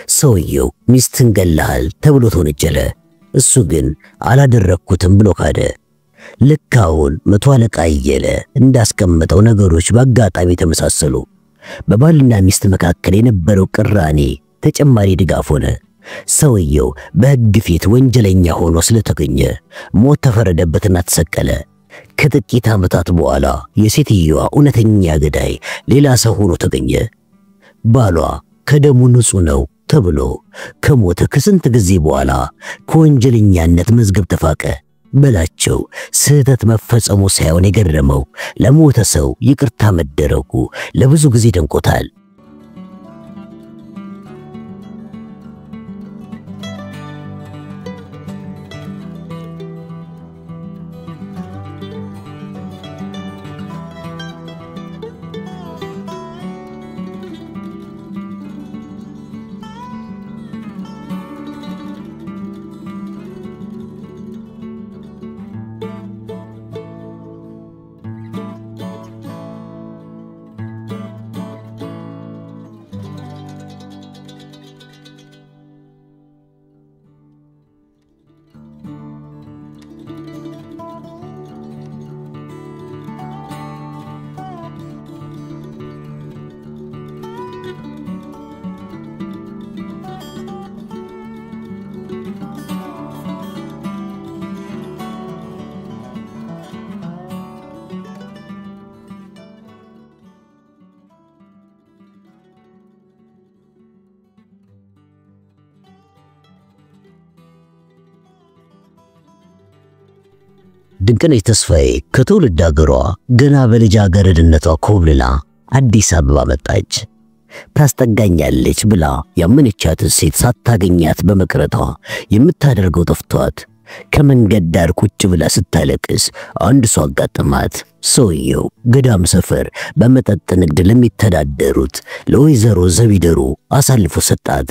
ሰውየው ሚስትን ገለሃል ተብሎ ተወነጀለ። እሱ ግን አላደረኩትም ብሎ ካደ። ልካውን መቶ አለቃ አየለ እንዳስቀመጠው ነገሮች በአጋጣሚ ተመሳሰሉ። በባልና ሚስት መካከል የነበረው ቅራኔ ተጨማሪ ድጋፍ ሆነ። ሰውየው በሕግ ፊት ወንጀለኛ ሆኖ ስለተገኘ ሞት ተፈረደበትና ተሰቀለ። ከጥቂት ዓመታት በኋላ የሴትየዋ እውነተኛ ገዳይ ሌላ ሰው ሆኖ ተገኘ። ባሏ ከደሙ ንጹህ ነው ተብሎ ከሞተ ከስንት ጊዜ በኋላ ከወንጀለኛነት መዝገብ ተፋቀ። በላቸው ስህተት መፈጸሙ ሳይሆን የገረመው ለሞተ ሰው ይቅርታ መደረጉ ለብዙ ጊዜ ደንቆታል። ድንቅነሽ ተስፋዬ ከትውልድ አገሯ ገና በልጃገረድነቷ ኮብልላ አዲስ አበባ መጣች። ታስጠጋኛለች ብላ ያመነቻትን ሴት ሳታገኛት በመቅረቷ የምታደርገው ጠፍቷት ከመንገድ ዳር ቁጭ ብላ ስታለቅስ አንድ ሰው አጋጠማት። ሰውየው ገዳም ሰፈር በመጠጥ ንግድ ለሚተዳደሩት ለወይዘሮ ዘቢደሩ አሳልፎ ሰጣት።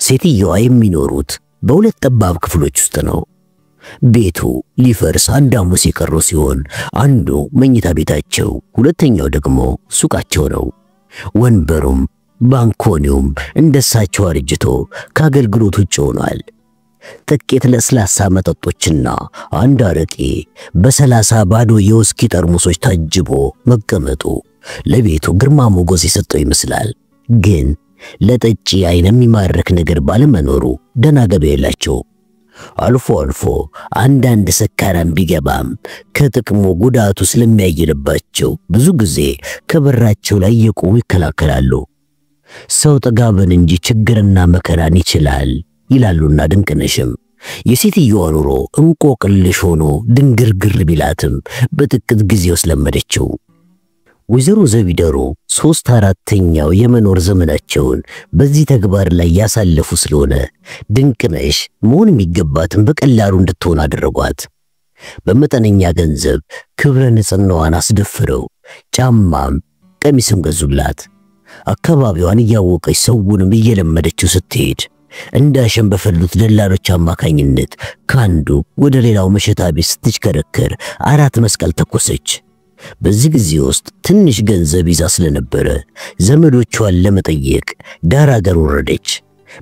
ሴትየዋ የሚኖሩት በሁለት ጠባብ ክፍሎች ውስጥ ነው። ቤቱ ሊፈርስ አንድ ሐሙስ የቀረው ሲሆን አንዱ መኝታ ቤታቸው፣ ሁለተኛው ደግሞ ሱቃቸው ነው። ወንበሩም ባንኮኒውም እንደሳቸው አርጅቶ ከአገልግሎት ውጭ ሆኗል። ጥቂት ለስላሳ መጠጦችና አንድ አረቄ በ30 ባዶ የውስኪ ጠርሙሶች ታጅቦ መቀመጡ ለቤቱ ግርማ ሞገስ የሰጠው ይመስላል። ግን ለጠጪ አይን የሚማርክ ነገር ባለመኖሩ ደና ገበያ የላቸው። አልፎ አልፎ አንዳንድ ሰካራም ቢገባም ከጥቅሙ ጉዳቱ ስለሚያይልባቸው ብዙ ጊዜ ከበራቸው ላይ የቆሙ ይከላከላሉ። ሰው ጥጋብን እንጂ ችግርና መከራን ይችላል ይላሉና ድንቅነሽም የሴትየዋ ኑሮ እንቆቅልሽ ሆኖ ድንግርግር ቢላትም በጥቂት ጊዜ ውስጥ ለመደችው። ወይዘሮ ዘቢደሩ 3/4ኛው የመኖር ዘመናቸውን በዚህ ተግባር ላይ ያሳለፉ ስለሆነ ድንቅነሽ መሆን የሚገባትን በቀላሉ እንድትሆን አደረጓት። በመጠነኛ ገንዘብ ክብረ ንጽህናዋን አስደፍረው ጫማም ቀሚስም ገዙላት። አካባቢዋን እያወቀች ሰውንም እየለመደችው ስትሄድ እንዳሸን በፈሉት ደላሎች አማካኝነት ካንዱ ወደ ሌላው መሸታ ቤት ስትሽከረከር 4 መስቀል ተኮሰች። በዚህ ጊዜ ውስጥ ትንሽ ገንዘብ ይዛ ስለነበረ ዘመዶቿን ለመጠየቅ ዳር አገር ወረደች።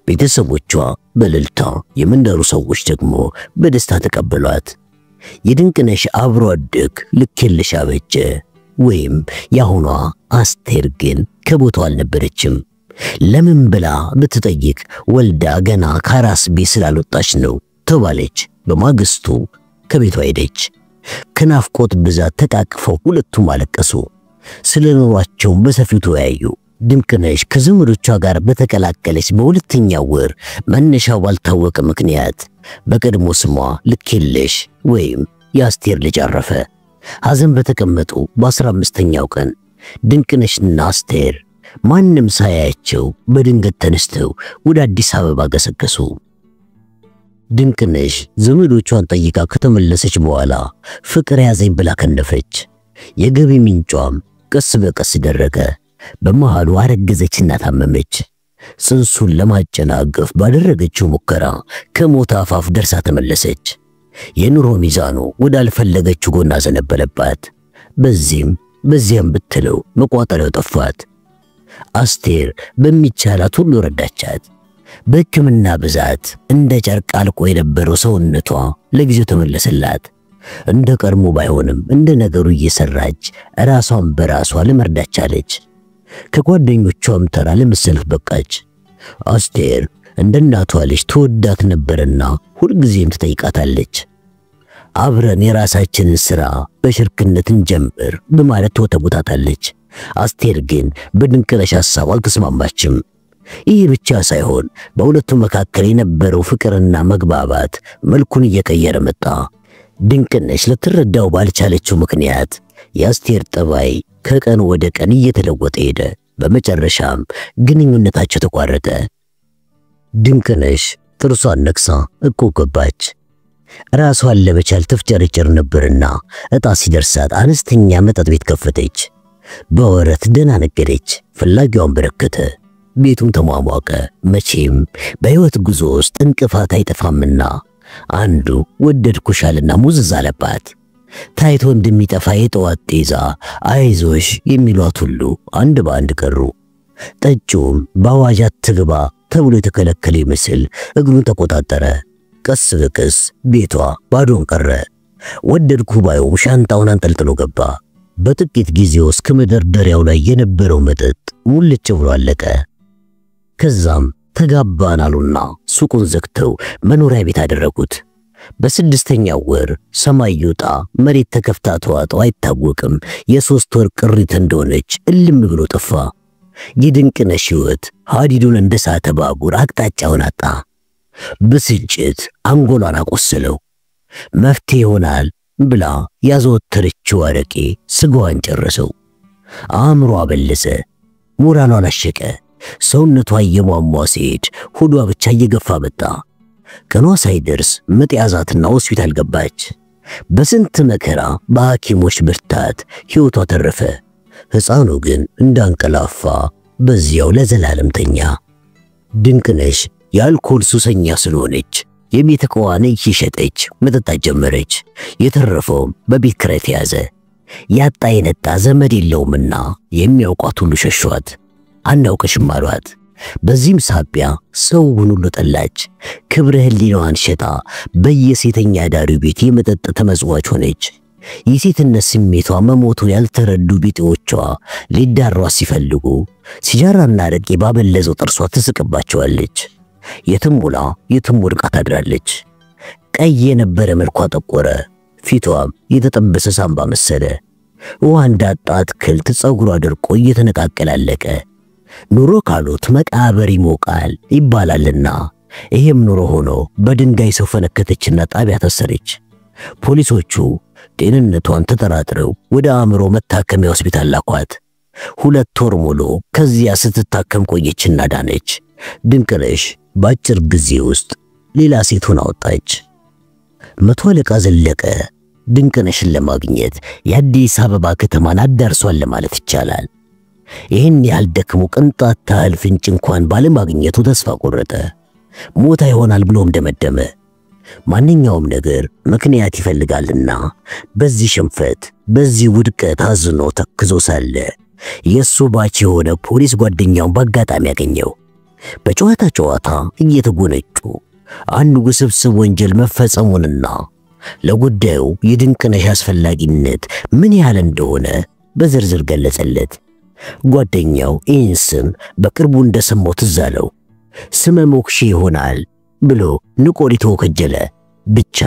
ቤተሰቦቿ በእልልታ የመንደሩ ሰዎች ደግሞ በደስታ ተቀበሏት። የድንቅነሽ አብሮ አደግ ልክ የለሽ አበጀ ወይም ያሁኗ አስቴር ግን ከቦታው አልነበረችም። ለምን ብላ ብትጠይቅ ወልዳ ገና ከራስ ቤት ስላልወጣች ነው ተባለች። በማግስቱ ከቤቷ ሄደች። ከናፍቆት ብዛት ተቃቅፈው ሁለቱም አለቀሱ። ስለኖሯቸው በሰፊው ተወያዩ። ድንቅነሽ ከዘመዶቿ ጋር በተቀላቀለች በሁለተኛው ወር መነሻው ባልታወቀ ምክንያት በቀድሞ ስሟ ልክ የለሽ ወይም የአስቴር ልጅ አረፈ። ሐዘን በተቀመጡ በ15ኛው ቀን ድንቅነሽና አስቴር ማንም ሳያያቸው በድንገት ተነስተው ወደ አዲስ አበባ ገሰገሱ። ድንቅነሽ ዘመዶቿን ጠይቃ ከተመለሰች በኋላ ፍቅር ያዘኝ ብላ ከነፈች። የገቢ ምንጯም ቀስ በቀስ ደረቀ። በመሃሉ አረገዘችና ታመመች። ጽንሱን ለማጨናገፍ ባደረገችው ሙከራ ከሞት አፋፍ ደርሳ ተመለሰች። የኑሮ ሚዛኑ ወዳልፈለገችው ጎና ዘነበለባት። በዚያም ብትለው መቋጠሪያው ጠፋት። አስቴር በሚቻላት ሁሉ ረዳቻት። በሕክምና ብዛት እንደ ጨርቅ አልቆ የነበረው ሰውነቷ ለጊዜው ተመለሰላት። እንደ ቀድሞ ባይሆንም እንደ ነገሩ እየሰራች ራሷን በራሷ ለመርዳት ቻለች። ከጓደኞቿም ተራ ለመሰለፍ በቃች። አስቴር እንደ እናቷ ልጅ ተወዳት ነበርና ሁልጊዜም ትጠይቃታለች። አብረን የራሳችንን ሥራ በሽርክነት እንጀምር በማለት ተወተውታታለች። አስቴር ግን በድንቅነሽ ሐሳብ አልተስማማችም። ይህ ብቻ ሳይሆን በሁለቱ መካከል የነበረው ፍቅርና መግባባት መልኩን እየቀየረ መጣ። ድንቅነሽ ልትረዳው ባልቻለችው ምክንያት የአስቴር ጠባይ ከቀን ወደ ቀን እየተለወጠ ሄደ። በመጨረሻም ግንኙነታቸው ተቋረጠ። ድንቅነሽ ጥርሷን ነክሳ እቁብ ገባች። ራሷን ለመቻል ትፍጨረጨር ነበርና ዕጣ ሲደርሳት አነስተኛ መጠጥ ቤት ከፈተች። በወረት ደህና ነገደች። ፍላጊዋን በረከተ። ቤቱም ተሟሟቀ። መቼም በሕይወት ጉዞ ውስጥ እንቅፋት አይጠፋምና አንዱ ወደድኩሻልና ሙዝዝ አለባት። ታይቶ እንደሚጠፋ የጠዋት ጤዛ አይዞሽ የሚሏት ሁሉ አንድ በአንድ ቀሩ። ጠጪውም በአዋጅ አትግባ ተብሎ የተከለከለ ይመስል እግሩን ተቆጣጠረ። ቀስ በቀስ ቤቷ ባዶን ቀረ። ወደድኩ ባዩም ሻንጣውን አንጠልጥሎ ገባ። በጥቂት ጊዜ ውስጥ ከመደርደሪያው ላይ የነበረው መጠጥ ሙልጭ ብሎ አለቀ። ከዛም ተጋባን አሉና ሱቁን ዘግተው መኖሪያ ቤት አደረጉት። በስድስተኛው ወር ሰማይ ይውጣ መሬት ተከፍታ ተዋጠው አይታወቅም የ3 ወር ቅሪት እንደሆነች እልም ብሎ ጠፋ። የድንቅነሽ ሕይወት ሐዲዱን እንደ ሳተ ባቡር አቅጣጫውን አጣ። ብስጭት አንጎሏን አቆሰለው። መፍትሄ ይሆናል ብላ ያዘወተረችው አረቄ ስጋዋን ጨረሰው። አእምሮ አበለሰ። ሞራሏን አሸቀ። ሰውነቷ እየሟሟ ሲሄድ ሆዷ ብቻ እየገፋ መጣ። ቀኗ ሳይደርስ ምጥ ያዛትና ሆስፒታል ገባች። በስንት መከራ በሐኪሞች ብርታት ሕይወቷ ተረፈ። ሕፃኑ ግን እንዳንቀላፋ በዚያው ለዘላለም ተኛ። ድንቅነሽ የአልኮል ሱሰኛ ስለሆነች የቤት ዕቃዋን እየሸጠች መጠጣት ጀመረች። የተረፈውም በቤት ኪራይ ተያዘ። ያጣ የነጣ ዘመድ የለውምና የሚያውቋት ሁሉ ሸሿት። አናውቅሽም አሏት። በዚህም ሳቢያ ሰውን ሁሉ ጠላች። ክብረ ሕሊናዋን ሸጣ በየሴተኛ ዳሪው ቤት የመጠጥ ተመጽዋች ሆነች። የሴትነት ስሜቷ መሞቱን ያልተረዱ ቢጤዎቿ ሊዳሯት ሲፈልጉ ሲጃራና አረቄ ባበለዘው ጥርሷ ትስቅባቸዋለች። የትም ውላ የትም ወድቃ ታድራለች። ቀይ የነበረ መልኳ ጠቆረ። ፊቷም የተጠበሰ ሳምባ መሰለ። ውሃ እንዳጣ አትክልት ፀጉሯ ደርቆ እየተነቃቀላለቀ። ኑሮ ካሉት መቃብር ይሞቃል ይባላልና ይሄም ኑሮ ሆኖ በድንጋይ ሰው ፈነከተችና ጣቢያ ታሰረች። ፖሊሶቹ ጤንነቷን ተጠራጥረው ወደ አእምሮ መታከሚያ ሆስፒታል ላኳት። 2 ወር ሙሉ ከዚያ ስትታከም ቆየችና ዳነች። ድንቅነሽ በአጭር ጊዜ ውስጥ ሌላ ሴት ሆና ወጣች። መቶ አለቃ ዘለቀ ድንቅነሽን ለማግኘት የአዲስ አበባ ከተማን አዳርሷል ለማለት ይቻላል። ይህን ያህል ደክሞ ቅንጣት ታህል ፍንጭ እንኳን ባለማግኘቱ ተስፋ ቆረጠ። ሞታ ይሆናል ብሎም ደመደመ። ማንኛውም ነገር ምክንያት ይፈልጋልና በዚህ ሽንፈት በዚህ ውድቀት አዝኖ ተክዞ ሳለ የሱ ባች የሆነ ፖሊስ ጓደኛውን በአጋጣሚ ያገኘው። በጨዋታ እየተጎነጩ አንድ ውስብስብ ወንጀል መፈጸሙንና ለጉዳዩ የድንቅነሽ አስፈላጊነት ምን ያህል እንደሆነ በዝርዝር ገለጸለት። ጓደኛው ይህን ስም በቅርቡ እንደሰማው ትዝ አለው። ስመ ሞክሼ ይሆናል ብሎ ንቆ ሊተወው ከጀለ። ብቻ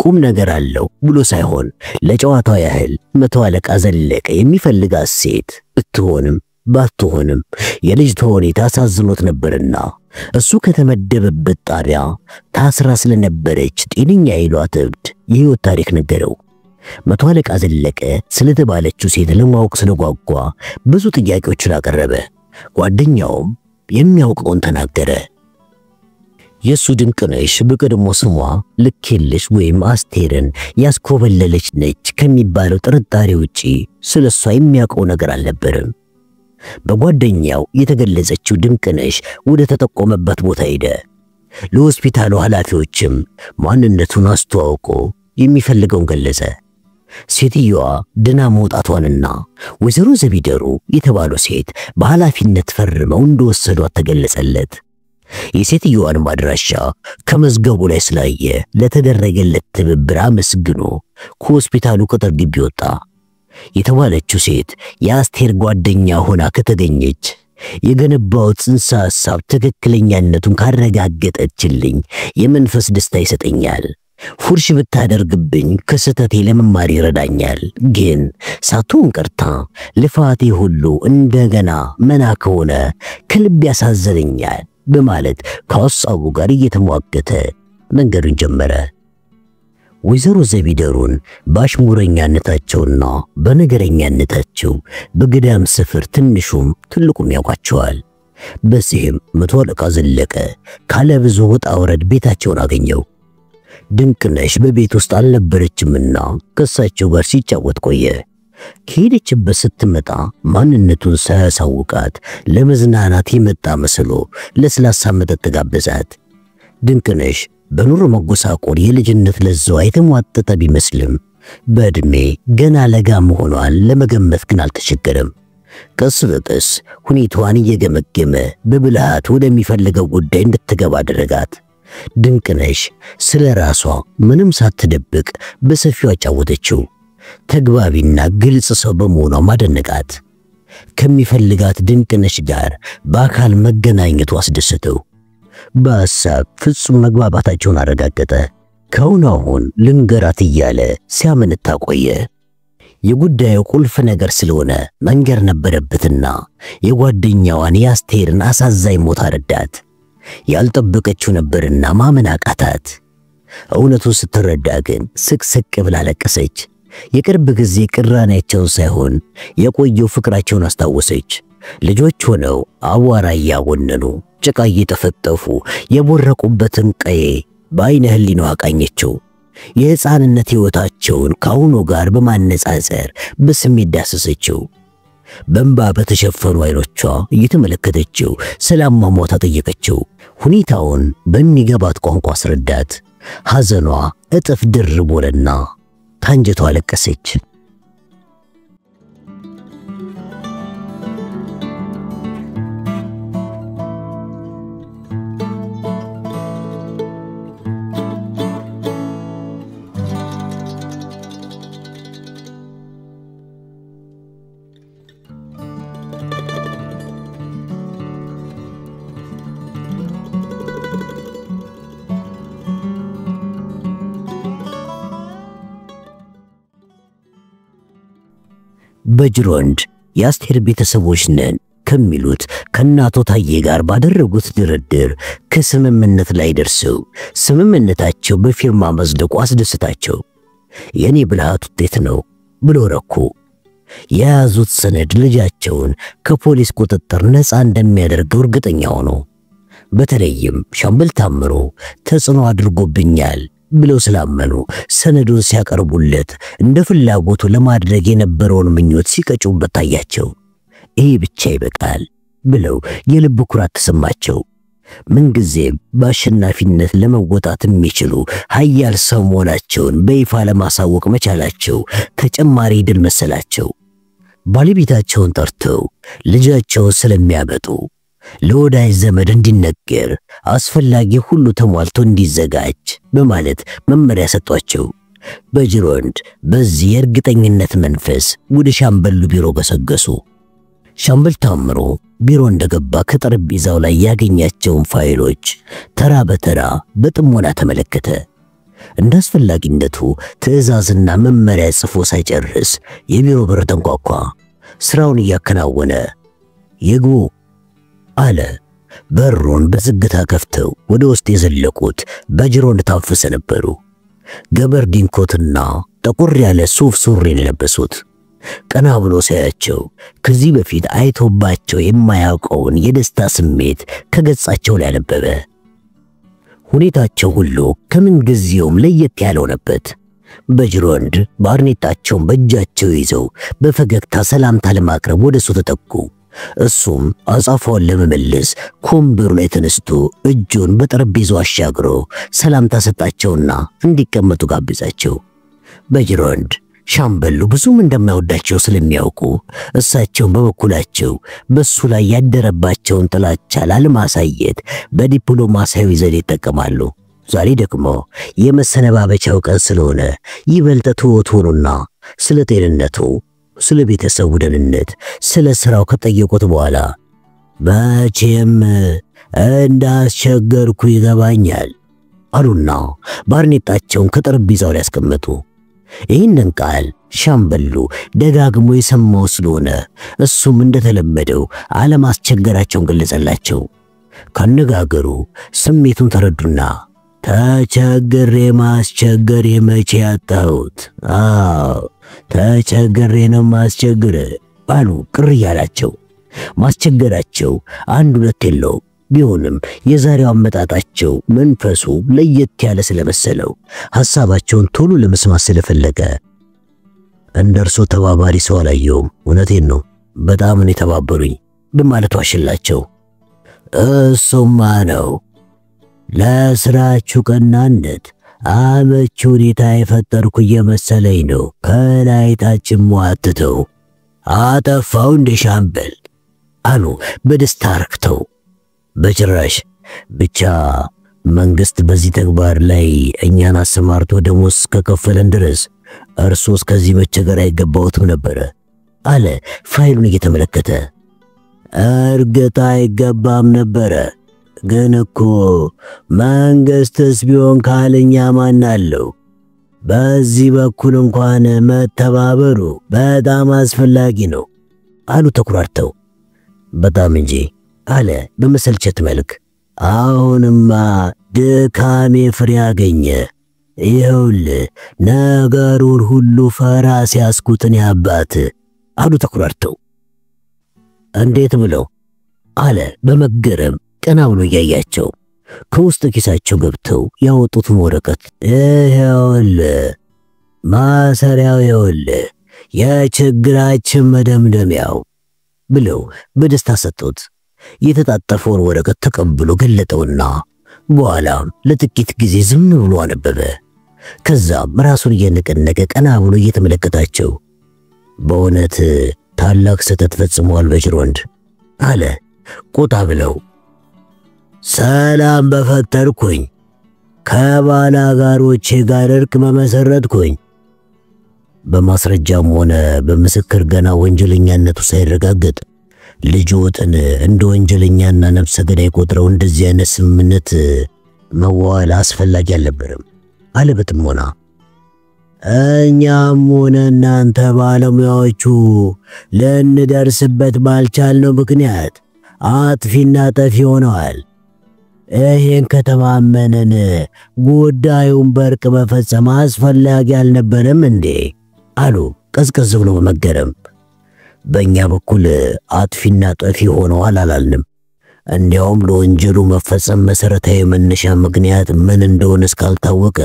ቁም ነገር አለው ብሎ ሳይሆን ለጨዋታው ያህል መቶ አለቃ ዘለቀ የሚፈልጋት ሴት ብትሆንም ባትሆንም የልጅቷ ሁኔታ አሳዝኖት ነበርና እሱ ከተመደበበት ጣቢያ ታስራ ስለነበረች ጤነኛ ይሏት እብድ የሕይወት ታሪክ ነገረው። መቶ አለቃ ዘለቀ ስለተባለችው ሴት ለማወቅ ስለጓጓ ብዙ ጥያቄዎችን አቀረበ። ጓደኛውም የሚያውቀውን ተናገረ። የሱ ድንቅነሽ በቀድሞ ስሟ ልክየለሽ ወይም አስቴርን ያስኮበለለች ነች ከሚባለው ጥርጣሬ ውጪ ስለሷ የሚያውቀው ነገር አልነበረም። በጓደኛው የተገለጸችው ድንቅነሽ ወደ ተጠቆመበት ቦታ ሄደ። ለሆስፒታሉ ኃላፊዎችም ማንነቱን አስተዋውቆ የሚፈልገውን ገለጸ። ሴትየዋ ድና መውጣቷንና ወይዘሮ ዘቢደሩ የተባለው ሴት በኃላፊነት ፈርመው እንደወሰዷት ተገለጸለት። የሴትዮዋን ማድራሻ ከመዝገቡ ላይ ስላየ ለተደረገለት ትብብር አመስግኖ ከሆስፒታሉ ቅጥር ግቢ ወጣ። የተባለችው ሴት የአስቴር ጓደኛ ሆና ከተገኘች የገነባው ጽንሰ ሐሳብ ትክክለኛነቱን ካረጋገጠችልኝ የመንፈስ ደስታ ይሰጠኛል። ፉርሽ ብታደርግብኝ ከስተቴ ለመማር ይረዳኛል። ግን ሳትሆን ቀርታ ልፋቴ ሁሉ እንደገና መና ከሆነ ከልብ ያሳዝነኛል በማለት ከሐሳቡ ጋር እየተሟገተ መንገዱን ጀመረ። ወይዘሮ ዘቢደሩን በአሽሙረኛነታቸውና በነገረኛነታቸው በገዳም ስፍር ትንሹም ትልቁም ያውቋቸዋል። በዚህም መቶ አለቃ ዘለቀ ካለ ብዙ ወጣ ወረድ ቤታቸውን አገኘው። ድንቅነሽ በቤት ውስጥ አልነበረችምና ከሳቸው ጋር ሲጫወት ቆየ። ከሄደችበት ስትመጣ ማንነቱን ሳያሳውቃት ለመዝናናት የመጣ መስሎ ለስላሳ መጠጥ ጋበዛት። ድንቅነሽ በኑሮ መጎሳቆል የልጅነት ለዛዋ የተሟጠጠ ቢመስልም በእድሜ ገና ለጋ መሆኗን ለመገመት ግን አልተቸገረም። ቀስ በቀስ ሁኔታዋን እየገመገመ በብልሃት ወደሚፈልገው ጉዳይ እንድትገባ አደረጋት። ድንቅነሽ ስለ ራሷ ምንም ሳትደብቅ በሰፊው አጫወተችው። ተግባቢና ግልጽ ሰው በመሆኗ ማደነቃት። ከሚፈልጋት ድንቅነሽ ጋር በአካል መገናኘቱ አስደሰተው። በሐሳብ ፍጹም መግባባታቸውን አረጋገጠ። ከአሁን ልንገራት እያለ ሲያመነታ ቆየ። የጉዳዩ ቁልፍ ነገር ስለሆነ መንገር ነበረበትና የጓደኛዋን የአስቴርን አሳዛኝ ሞት አረዳት። ያልጠበቀችው ነበርና ማመን አቃታት። እውነቱን ስትረዳ ግን ስቅስቅ ብላ ለቀሰች። የቅርብ ጊዜ ቅራኔያቸውን ሳይሆን የቆየው ፍቅራቸውን አስታወሰች። ልጆች ሆነው አቧራ እያቦነኑ ጭቃ እየተፈጠፉ የቦረቁበትን ቀዬ በአይነ ህሊናዋ አቃኘችው። የሕፃንነት ሕይወታቸውን ከአሁኑ ጋር በማነጻጸር በስሜት ዳሰሰችው። በእንባ በተሸፈኑ አይኖቿ እየተመለከተችው ስላሟሟታ ጠየቀችው። ሁኔታውን በሚገባት ቋንቋ አስረዳት። ሐዘኗ እጥፍ ድርብ ሆነና ታንጀቷ አለቀሰች። በጅሮንድ የአስቴር ቤተሰቦች ነን ከሚሉት ከናቶ ታዬ ጋር ባደረጉት ድርድር ከስምምነት ላይ ደርሰው ስምምነታቸው በፊርማ መዝደቁ አስደስታቸው። የኔ ብልሃት ውጤት ነው ብሎ ረኩ። የያዙት ሰነድ ልጃቸውን ከፖሊስ ቁጥጥር ነፃ እንደሚያደርገው እርግጠኛ ሆኖ በተለይም ሻምበል ታምሮ ተጽዕኖ አድርጎብኛል ብለው ስላመኑ ሰነዱን ሲያቀርቡለት እንደ ፍላጎቱ ለማድረግ የነበረውን ምኞት ሲቀጩበት ታያቸው። ይሄ ብቻ ይበቃል ብለው የልብ ኩራት ተሰማቸው። ምንጊዜም በአሸናፊነት ለመወጣት የሚችሉ ኃያል ሰው መሆናቸውን በይፋ ለማሳወቅ መቻላቸው ተጨማሪ ድል መሰላቸው። ባለቤታቸውን ጠርተው ልጃቸውን ስለሚያመጡ ለወዳጅ ዘመድ እንዲነገር አስፈላጊ ሁሉ ተሟልቶ እንዲዘጋጅ በማለት መመሪያ ሰጧቸው። በጅሮንድ በዚህ የእርግጠኝነት መንፈስ ወደ ሻምበሉ ቢሮ ገሰገሱ። ሻምበል ታምሮ ቢሮ እንደገባ ከጠረጴዛው ላይ ያገኛቸውን ፋይሎች ተራ በተራ በጥሞና ተመለከተ። እንደ አስፈላጊነቱ ትዕዛዝና መመሪያ ጽፎ ሳይጨርስ የቢሮ በር ተንኳኳ። ስራውን እያከናወነ ይግቡ አለ። በሩን በዝግታ ከፍተው ወደ ውስጥ የዘለቁት በጅሮንድ ታፈሰ ነበሩ። ገበርዲን ኮትና ጠቆር ያለ ሱፍ ሱሪን ለበሱት። ቀና ብሎ ሲያያቸው ከዚህ በፊት አይቶባቸው የማያውቀውን የደስታ ስሜት ከገጻቸው ላይ አነበበ። ሁኔታቸው ሁሉ ከምን ጊዜውም ለየት ያለው ነበር። በጅሮንድ ባርኔጣቸውን በእጃቸው ይዘው በፈገግታ ሰላምታ ለማቅረብ ወደሱ ተጠጉ። እሱም አጻፋውን ለመመለስ ኮምበሩ ላይ ተነስቶ እጁን በጠረጴዛው አሻግሮ ሰላምታ ሰጣቸውና እንዲቀመጡ ጋብዛቸው። በጅሮንድ ሻምበሉ ብዙም እንደማይወዳቸው ስለሚያውቁ እሳቸውን በበኩላቸው በሱ ላይ ያደረባቸውን ጥላቻ ላለማሳየት በዲፕሎማሲያዊ ዘዴ ይጠቀማሉ። ዛሬ ደግሞ የመሰነባበቻው ቀን ስለሆነ ይበልጥ ትሁት ሆኑና ስለ ጤንነቱ፣ ስለ ቤተሰቡ ደህንነት፣ ስለ ስራው ከጠየቁት በኋላ መቼም እንዳስቸገርኩ ይገባኛል አሉና ባርኔጣቸውን ከጠረጴዛው ላይ ያስቀመጡ። ይህንን ቃል ሻምበሉ ደጋግሞ የሰማው ስለሆነ እሱም እንደተለመደው አለማስቸገራቸውን ገለጸላቸው። ካነጋገሩ ስሜቱን ተረዱና ተቸግሬ ማስቸገር የመቼ ያጣሁት? አዎ ተቸግሬ ነው ማስቸግር አሉ ቅር እያላቸው። ማስቸገራቸው አንድ ሁለት የለው ቢሆንም የዛሬው አመጣጣቸው መንፈሱ ለየት ያለ ስለመሰለው ሐሳባቸውን ቶሎ ለመስማት ስለፈለገ እንደርሶ ተባባሪ ሰው አላየሁም፣ እውነቴን ነው በጣም ነው የተባበሩኝ በማለት ዋሽላቸው። እሱማ ነው ለስራችሁ ቀናነት አመቺ ሁኔታ የፈጠርኩ እየመሰለኝ ነው ከላይ ታችም ዋትተው አጠፋው እንደ ሻምበል አሉ በደስታ ረክተው። በጭራሽ ብቻ መንግስት በዚህ ተግባር ላይ እኛን አሰማርቶ ደሞዝ ከከፈለን ድረስ እርሶ እስከዚህ መቸገር አይገባዎትም ነበር አለ ፋይሉን እየተመለከተ። እርግጥ አይገባም ነበረ፣ ግን እኮ መንግስትስ ቢሆን ካልኛ ማን አለው? በዚህ በኩል እንኳን መተባበሩ በጣም አስፈላጊ ነው አሉ ተኩራርተው። በጣም እንጂ አለ በመሰልቸት መልክ። አሁንማ ድካሜ ፍሬ አገኘ። ይኸውልህ ነገሩን ሁሉ ፈራስ ያስኩትን ያባት አሉ ተኩራርተው። እንዴት ብለው አለ በመገረም ቀና ብሎ እያያቸው። ከውስጥ ኪሳቸው ገብተው ያወጡትን ወረቀት ይኸውልህ ማሰሪያው፣ ይኸውልህ የችግራችን መደምደሚያው ብለው በደስታ ሰጡት። የተጣጠፈውን ወረቀት ተቀብሎ ገለጠውና በኋላም ለጥቂት ጊዜ ዝም ብሎ አነበበ። ከዛም ራሱን እየነቀነቀ ቀና ብሎ እየተመለከታቸው በእውነት ታላቅ ስህተት ፈጽመዋል በጅሮንድ አለ ቆጣ ብለው። ሰላም በፈጠርኩኝ ከባላጋሮቼ ጋር እርቅ በመሰረትኩኝ በማስረጃም ሆነ በምስክር ገና ወንጀለኛነቱ ሳይረጋገጥ ልጆትን እንደ ወንጀለኛና ነፍሰ ገዳይ ቆጥረው እንደዚህ አይነት ስምምነት መዋል አስፈላጊ አልነበረም አለ በጥሞና። እኛም ሆነ እናንተ ባለሙያዎቹ ልንደርስበት ባልቻልነው ምክንያት አጥፊና ጠፊ ሆነዋል። ይሄን ከተማመንን ጉዳዩን በርቅ መፈጸም አስፈላጊ አልነበረም እንዴ አሉ ቀዝቀዝ ብሎ በመገረም። በእኛ በኩል አጥፊና ጠፊ ሆነዋል አላልንም። እንዲያውም ለወንጀሉ መፈጸም መሰረታዊ መነሻ ምክንያት ምን እንደሆነ እስካልታወቀ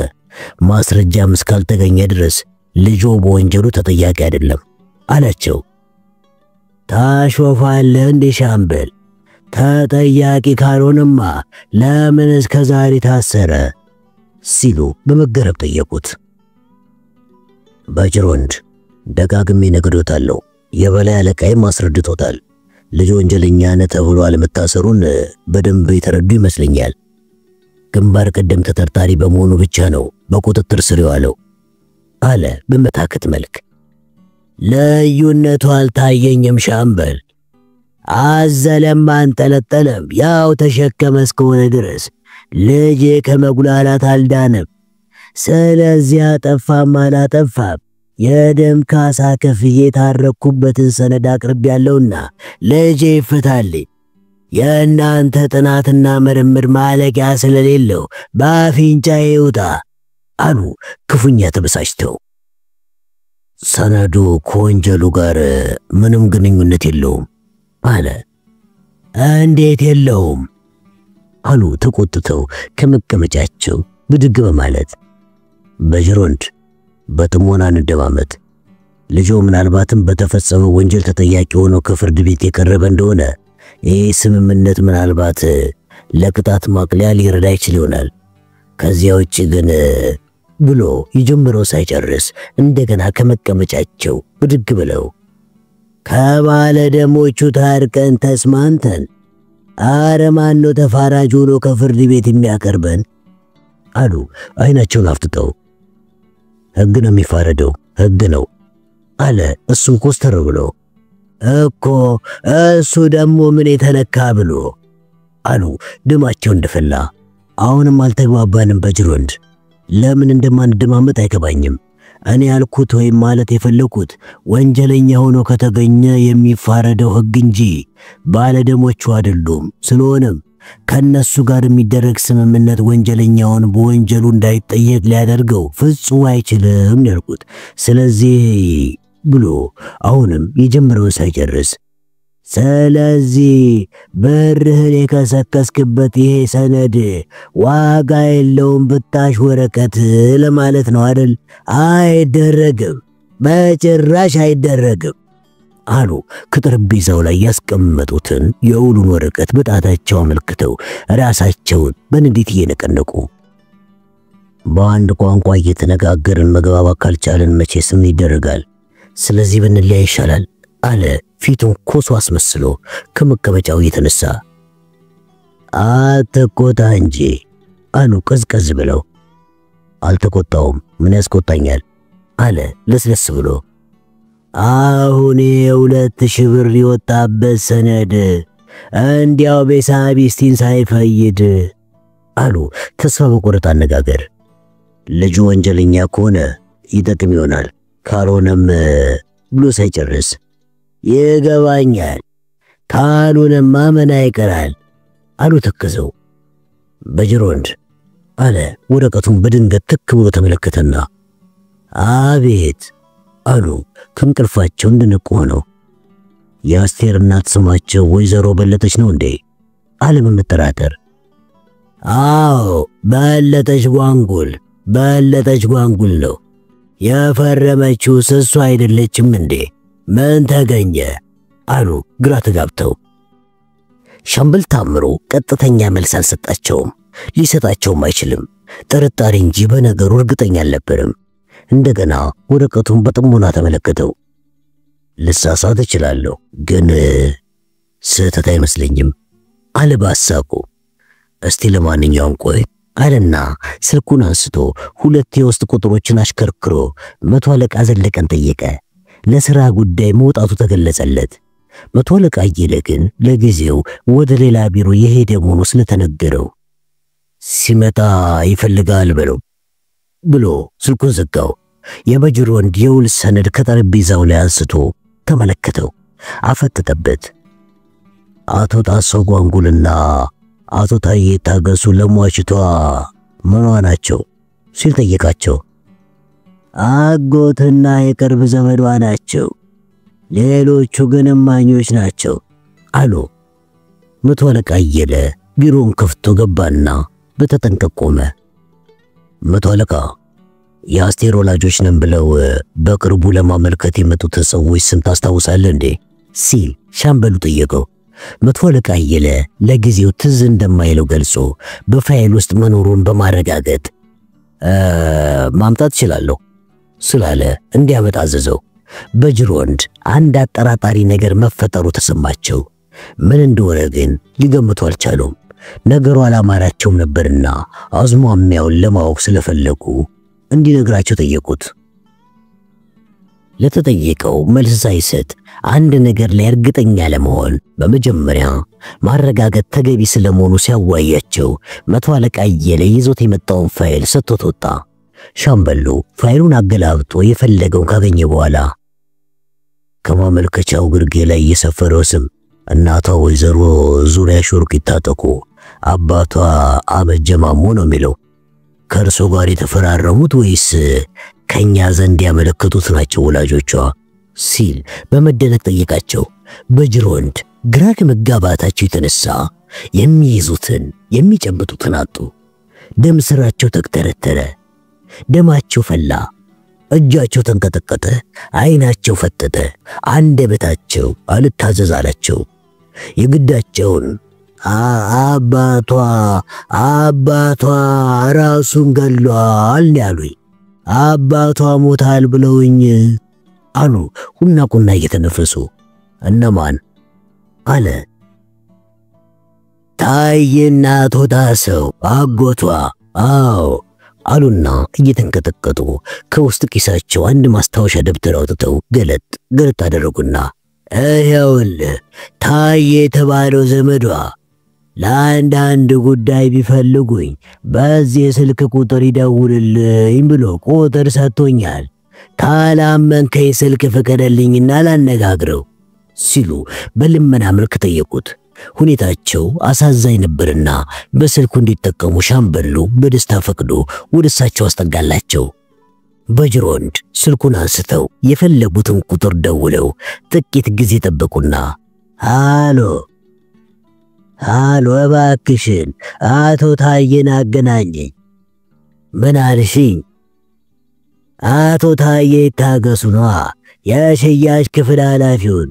ማስረጃም እስካልተገኘ ድረስ ልጆ በወንጀሉ ተጠያቂ አይደለም አላቸው። ታሾፋለህ እንዴ ሻምበል? ተጠያቂ ካልሆነማ ለምን እስከ ዛሬ ታሰረ? ሲሉ በመገረም ጠየቁት። በጅሮንድ ደጋግሜ ነግሬዎታለሁ። የበላይ አለቃዬም አስረድቶታል። ልጅ ወንጀለኛ ነህ ተብሎ አለመታሰሩን በደንብ የተረዱ ይመስለኛል። ግንባር ቀደም ተጠርጣሪ በመሆኑ ብቻ ነው በቁጥጥር ስር የዋለው አለ በመታከት መልክ። ልዩነቱ አልታየኝም ሻምበል። አዘለም አንጠለጠለም ያው ተሸከመ እስከሆነ ድረስ ልጄ ከመጉላላት አልዳነም። ስለዚህ አጠፋም አላጠፋም የደም ካሳ ከፍዬ ታረኩበትን ሰነድ አቅርቤያለሁና ልጄ ይፈታልኝ። የእናንተ ጥናትና ምርምር ማለቂያ ስለሌለው በአፍንጫ ይውጣ አሉ ክፉኛ ተበሳጭተው። ሰነዱ ከወንጀሉ ጋር ምንም ግንኙነት የለውም አለ። እንዴት የለውም አሉ ተቆጥተው ከመቀመጫቸው ብድግ በማለት። በጅሮንድ በጥሞና እንደማመጥ ልጆ ምናልባትም በተፈጸመው ወንጀል ተጠያቂ ሆኖ ከፍርድ ቤት የቀረበ እንደሆነ ይህ ስምምነት ምናልባት ለቅጣት ማቅለያ ሊረዳ ይችል ይሆናል። ከዚያ ውጪ ግን ብሎ ይጀምረው ሳይጨርስ እንደገና ከመቀመጫቸው ብድግ ብለው ከባለ ደሞቹ ታርቀን ተስማንተን አረ ማን ነው ተፋራጅ ሆኖ ከፍርድ ቤት የሚያቀርበን አሉ አይናቸውን አፍጥጠው። ሕግ ነው የሚፋረደው ሕግ ነው አለ እሱም ኮስተር ብሎ። እኮ እሱ ደግሞ ምን የተነካ ብሎ አሉ ደማቸው እንደፈላ። አሁንም አልተግባባንም በጅሮንድ ለምን እንደማንደማመጥ አይገባኝም። እኔ ያልኩት ወይም ማለት የፈለኩት ወንጀለኛ ሆኖ ከተገኘ የሚፋረደው ሕግ እንጂ ባለደሞቹ አይደሉም። ስለሆነም ከነሱ ጋር የሚደረግ ስምምነት ወንጀለኛውን በወንጀሉ እንዳይጠየቅ ሊያደርገው ፍጹም አይችልም ያልኩት። ስለዚህ ብሎ አሁንም የጀመረውን ሳይጨርስ ስለዚህ በርህን የከሰከስክበት ይሄ ሰነድ ዋጋ የለውም ብታሽ ወረቀት ለማለት ነው አይደል? አይደረግም፣ በጭራሽ አይደረግም አሉ ከጠረጴዛው ላይ ያስቀመጡትን የውሉን ወረቀት በጣታቸው አመልክተው ራሳቸውን በንዴት እየነቀነቁ። በአንድ ቋንቋ እየተነጋገርን መግባባት ካልቻለን መቼስ ምን ይደረጋል? ስለዚህ ብንለያይ ይሻላል አለ ፊቱን ኮሶ አስመስሎ ከመቀመጫው የተነሳ። አትቆጣ እንጂ አሉ ቀዝቀዝ ብለው። አልተቆጣውም፣ ምን ያስቆጣኛል አለ ለስለስ ብሎ። አሁን 2000 ብር የወጣበት ሰነድ እንዲያው ቤሳቢስቲን ሳይፈይድ አሉ ተስፋ በቆረጠ አነጋገር። ልጁ ወንጀለኛ ከሆነ ይጠቅም ይሆናል ካልሆነም ብሎ ሳይጨርስ ይገባኛል ካልሆነማ ምን አይቀራል አሉ ተከዘው። በጅሮንድ አለ ወረቀቱን በድንገት ትክ ብሎ ተመለከተና አቤት አሉ ከእንቅልፋቸው እንደነቁ ሆነው። የአስቴር እናት ስማቸው ወይዘሮ በለጠች ነው እንዴ? አለ በመጠራጠር። አዎ በለጠች ጓንጉል ነው። የፈረመችው እሷ አይደለችም እንዴ? ምን ተገኘ አሉ ግራ ተጋብተው። ሻምበል ታምሩ ቀጥተኛ መልስ አልሰጣቸውም፣ ሊሰጣቸውም አይችልም። ጥርጣሬ እንጂ በነገሩ እርግጠኛ አልነበረም። እንደገና ወረቀቱን በጥሞና ተመለከተው። ልሳሳት እችላለሁ ግን ስህተት አይመስለኝም አለ በሐሳቡ። እስቲ ለማንኛውም ቆይ አለና ስልኩን አንስቶ 2 የውስጥ ቁጥሮችን አሽከርክሮ 100 አለቃ ዘለቀን ጠየቀ። ለሥራ ጉዳይ መውጣቱ ተገለጸለት። 100 አለቃ አየለ ግን ለጊዜው ወደ ሌላ ቢሮ የሄደ መሆኑ ስለተነገረው ሲመጣ ይፈልጋል ብሎ ስልኩን ዘጋው። የበጅሮንድ የውል ሰነድ ከጠረጴዛው ላይ አንስቶ ተመለከተው፣ አፈጠጠበት። አቶ ጣሰው ጓንጉልና አቶ ታዬ ታገሱ ለሟችቷ ምኗ ናቸው ሲል ጠየቃቸው። አጎትና የቅርብ ዘመዷ ናቸው፣ ሌሎቹ ግን እማኞች ናቸው አሉ። 100 አለቃ አየለ ቢሮውን ከፍቶ ገባና በተጠንቀቅ ቆመ። 100 አለቃ የአስቴር ወላጆች ነን ብለው በቅርቡ ለማመልከት የመጡት ሰዎች ስም ታስታውሳለህ እንዴ ሲል ሻምበሉ ጠየቀው። 100 አለቃ አየለ ለጊዜው ትዝ እንደማይለው ገልጾ በፋይል ውስጥ መኖሩን በማረጋገጥ ማምጣት ይችላል ስላለ እንዲያመጣ አዘዘው። በጅሮንድ አንድ አጠራጣሪ ነገር መፈጠሩ ተሰማቸው። ምን እንደሆነ ግን ሊገምቱ አልቻሉም። ነገሩ አላማራቸውም ነበርና አዝማሚያውን ለማወቅ ስለፈለጉ እንዲነግራቸው ጠየቁት። ለተጠየቀው መልስ ሳይሰጥ አንድ ነገር ላይ እርግጠኛ ለመሆን በመጀመሪያ ማረጋገጥ ተገቢ ስለመሆኑ ሲያዋያቸው 100 አለቃ አየለ ይዞት የመጣውን ፋይል ሰጥቶት ወጣ። ሻምበሉ ፋይሉን አገላብጦ የፈለገውን ካገኘ በኋላ ከማመልከቻው ግርጌ ላይ የሰፈረው ስም እናቷ ወይዘሮ ዙሪያ ሾርክ ይታጠቁ፣ አባቷ አበጀማሞ ነው የሚለው ከእርሶ ጋር የተፈራረሙት ወይስ ከኛ ዘንድ ያመለከቱት ናቸው ወላጆቿ ሲል በመደነቅ ጠየቃቸው። በጅሮንድ ግራ ከመጋባታቸው የተነሳ የሚይዙትን የሚጨብጡትን አጡ። ደም ስራቸው ተክተረተረ፣ ደማቸው ፈላ፣ እጃቸው ተንቀጠቀጠ፣ አይናቸው ፈጠጠ፣ አንደበታቸው አልታዘዝ አላቸው። የግዳቸውን አባቷ ራሱን ገሏል ያሉኝ አባቷ ሞታል ብለውኝ አሉ ሁና ቁና እየተነፈሱ። እነማን? አለ። ታዬና አቶ ጣሰው አጎቷ። አዎ አሉና እየተንቀጠቀጡ ከውስጥ ኪሳቸው አንድ ማስታወሻ ደብተር አውጥተው ገለጥ አደረጉና ይኸውልህ ታዬ የተባለው ዘመዷ ለአንዳንድ ጉዳይ ቢፈልጉኝ በዚህ የስልክ ቁጥር ይደውልልኝ ብሎ ቁጥር ሰጥቶኛል። ካላመንከኝ ስልክ ፍቀድልኝና ላነጋግረው ሲሉ በልመና መልክ ጠየቁት። ሁኔታቸው አሳዛኝ ነበርና በስልኩ እንዲጠቀሙ ሻምበሉ በደስታ ፈቅዶ ወደ እሳቸው አስጠጋላቸው። በጅሮንድ ስልኩን አንስተው የፈለጉትን ቁጥር ደውለው ጥቂት ጊዜ ጠበቁና ሃሎ እባክሽን አቶ ታዬን አገናኘኝ። ምን አልሽኝ? አቶ ታዬ ይታገሱ ነዋ፣ የሽያጭ ክፍል ኃላፊውን።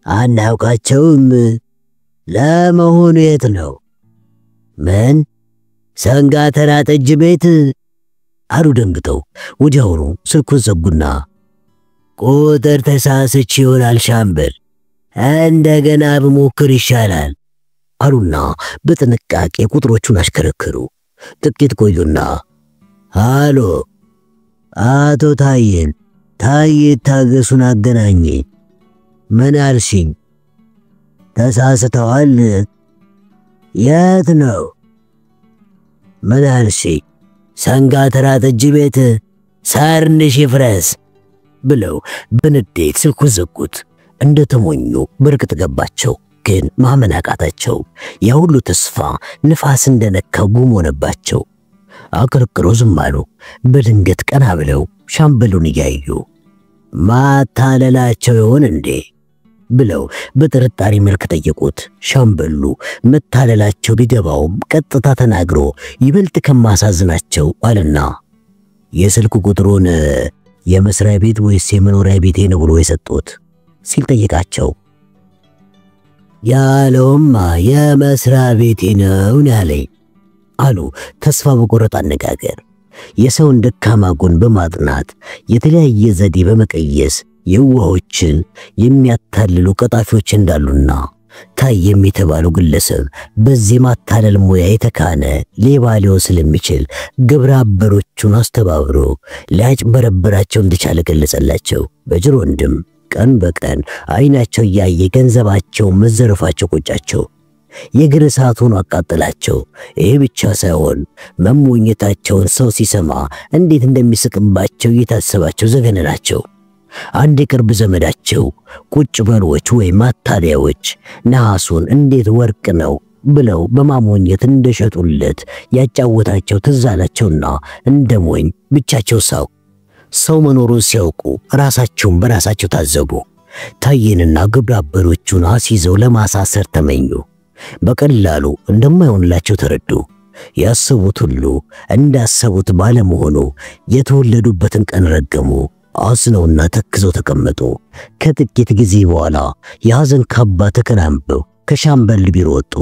አናውቃቸውም? ለመሆኑ የት ነው? ምን ሰንጋተራ ጠጅ ቤት አሉ ደንግጠው። ወዲያውኑ ስልኩን ዘጉና ቁጥር ተሳስቼ ይሆናል ሻምበል፣ እንደገና ብሞክር ይሻላል አሉና በጥንቃቄ ቁጥሮቹን አሽከረከሩ። ጥቂት ቆዩና ሃሎ አቶ ታዬ ታገሱን አገናኘኝ። ምን አልሽኝ? ተሳስተዋል። የት ነው? ምን አልሽኝ? ሰንጋተራ ጠጅ ቤት ሳርንሽ ይፍረስ ብለው በንዴት ስልኩን ዘጉት። እንደተሞኙ በርግጥ ገባቸው፣ ግን ማመን አቃታቸው። ያ ሁሉ ተስፋ ንፋስ እንደነካው ጉም ሆነባቸው። አቀርቅረው ዝም አሉ። በድንገት ቀና ብለው ሻምበሉን እያዩ ማታለላቸው ይሆን እንዴ ብለው በጥርጣሬ መልክ ጠየቁት። ሻምበሉ መታለላቸው ቢገባውም ቀጥታ ተናግሮ ይበልጥ ከማሳዝናቸው አለና የስልክ ቁጥሩን የመስሪያ ቤት ወይስ የመኖሪያ ቤቴ ነው ብሎ የሰጡት ሲል ጠየቃቸው። ያለውማ የመስሪያ ቤቴ ነው ያለኝ አሉ ተስፋ በቆረጠ አነጋገር። የሰውን ደካማ ጎን በማጥናት የተለያየ ዘዴ በመቀየስ የዋሆችን የሚያታልሉ ቀጣፊዎች እንዳሉና ታዬ የተባለው ግለሰብ በዚህ ማታለል ሙያ የተካነ ሌባ ሊሆን ስለሚችል ግብረ አበሮቹን አስተባብሮ ሊያጭበረብራቸው እንደቻለ ገለጸላቸው። በጅሮንድም ቀን በቀን አይናቸው ያየ ገንዘባቸው መዘረፋቸው ቆጫቸው። የግር ሰዓቱን አቃጠላቸው። ይሄ ብቻ ሳይሆን መሞኘታቸውን ሰው ሲሰማ እንዴት እንደሚስቅባቸው እየታሰባቸው ዘገነናቸው። አንድ የቅርብ ዘመዳቸው ቁጭ በሎች ወይ ማታለያዎች ነሐሱን እንዴት ወርቅ ነው ብለው በማሞኘት እንደሸጡለት ያጫወታቸው ትዝ አላቸውና እንደሞኝ ብቻቸው ሰው መኖሩን ሲያውቁ ራሳቸውን በራሳቸው ታዘቡ። ታዬንና ግብረ አበሮቹን አስይዘው ለማሳሰር ተመኙ። በቀላሉ እንደማይሆንላቸው ተረዱ። ያሰቡት ሁሉ እንዳሰቡት ባለመሆኑ የተወለዱበትን ቀን ረገሙ። አዝነውና ተክዘው ተቀመጡ። ከጥቂት ጊዜ በኋላ የሐዘን ካባ ተከናንበው ከሻምበል ቢሮ ወጡ።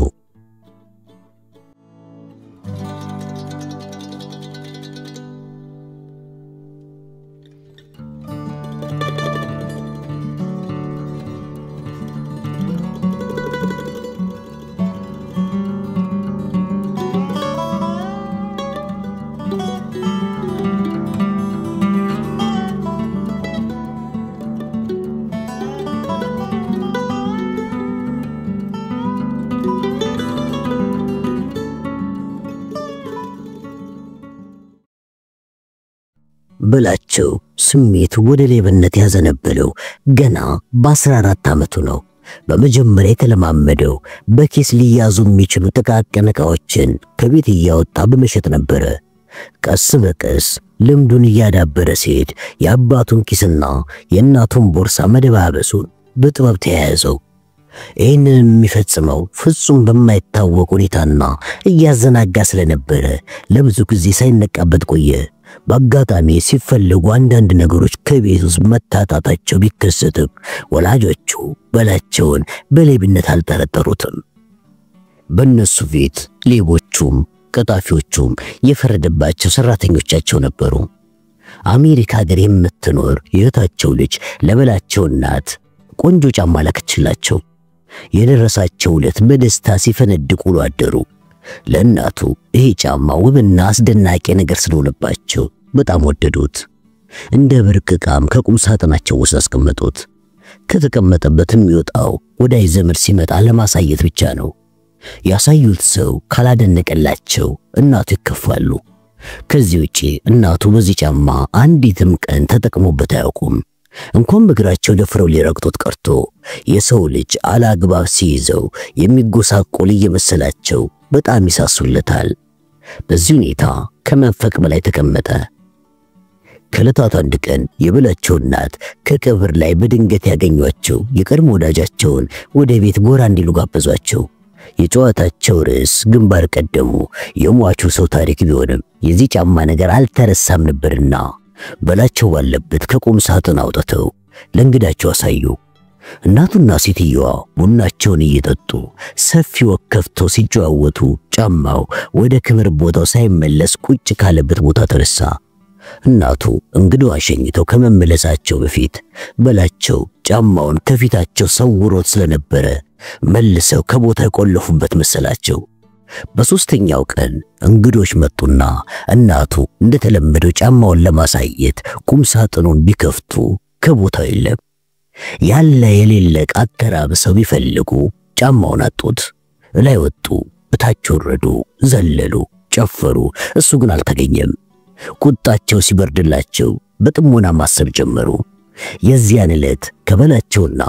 በላቸው ስሜት ወደ ሌብነት ያዘነበለው ገና በ14 ዓመቱ ነው። በመጀመሪያ የተለማመደው በኪስ ሊያዙ የሚችሉ ጥቃቅን ዕቃዎችን ከቤት እያወጣ በመሸጥ ነበር። ቀስ በቀስ ልምዱን እያዳበረ ሲሄድ የአባቱን ኪስና የእናቱን ቦርሳ መደባበሱን በጥበብ ተያያዘው። ይህንን የሚፈጽመው ፍጹም በማይታወቅ ሁኔታና እያዘናጋ ስለነበረ ለብዙ ጊዜ ሳይነቃበት ቆየ። በአጋጣሚ ሲፈልጉ አንዳንድ ነገሮች ከቤት ውስጥ መታጣታቸው ቢከሰትም ወላጆቹ በላቸውን በሌብነት አልጠረጠሩትም። በእነሱ ቤት ሌቦቹም ቀጣፊዎቹም የፈረደባቸው ሰራተኞቻቸው ነበሩ። አሜሪካ ሀገር የምትኖር የእህታቸው ልጅ ለበላቸው እናት ቆንጆ ጫማ ላከችላቸው። የደረሳቸው ዕለት በደስታ ሲፈነድቁ ውሎ አደሩ። ለእናቱ ይሄ ጫማ ውብና አስደናቂ ነገር ስለሆነባቸው በጣም ወደዱት። እንደ ብርቅ ዕቃም ከቁም ሳጥናቸው ውስጥ አስቀመጡት። ከተቀመጠበት የሚወጣው ወዳጅ ዘመድ ሲመጣ ለማሳየት ብቻ ነው። ያሳዩት ሰው ካላደነቀላቸው እናቱ ይከፋሉ። ከዚህ ውጪ እናቱ በዚህ ጫማ አንዲትም ቀን ተጠቅሞበት አያውቁም። እንኳን በእግራቸው ደፍረው ሊረግጡት ቀርቶ የሰው ልጅ አላግባብ ሲይዘው የሚጎሳቆል እየመሰላቸው በጣም ይሳሱለታል። በዚህ ሁኔታ ከመንፈቅ በላይ ተቀመጠ። ከዕለታት አንድ ቀን የበላቸው እናት ከቀብር ላይ በድንገት ያገኟቸው የቀድሞ ወዳጃቸውን ወደ ቤት ጎራ እንዲሉ ጋበዟቸው። የጨዋታቸው ርዕስ ግንባር ቀደሙ የሟቹ ሰው ታሪክ ቢሆንም የዚህ ጫማ ነገር አልተረሳም ነበርና በላቸው ባለበት ከቁም ሳጥን አውጥተው ለእንግዳቸው አሳዩ። እናቱና ሴትየዋ ቡናቸውን እየጠጡ ሰፊ ወግ ከፍተው ሲጨዋወቱ ጫማው ወደ ክብር ቦታው ሳይመለስ ቁጭ ካለበት ቦታ ተነሳ። እናቱ እንግዳው አሸኝተው ከመመለሳቸው በፊት በላቸው ጫማውን ከፊታቸው ሰውሮት ስለነበረ መልሰው ከቦታ የቆለፉበት መሰላቸው። በሶስተኛው ቀን እንግዶች መጡና እናቱ እንደተለመደው ጫማውን ለማሳየት ቁም ሳጥኑን ቢከፍቱ ከቦታው የለም። ያለ የሌለ አተራብሰው ቢፈልጉ ጫማውን አጡት። ላይ ወጡ፣ እታች ወረዱ፣ ዘለሉ፣ ጨፈሩ። እሱ ግን አልተገኘም። ቁጣቸው ሲበርድላቸው በጥሞና ማሰብ ጀመሩ። የዚያን ዕለት ከበላቸውና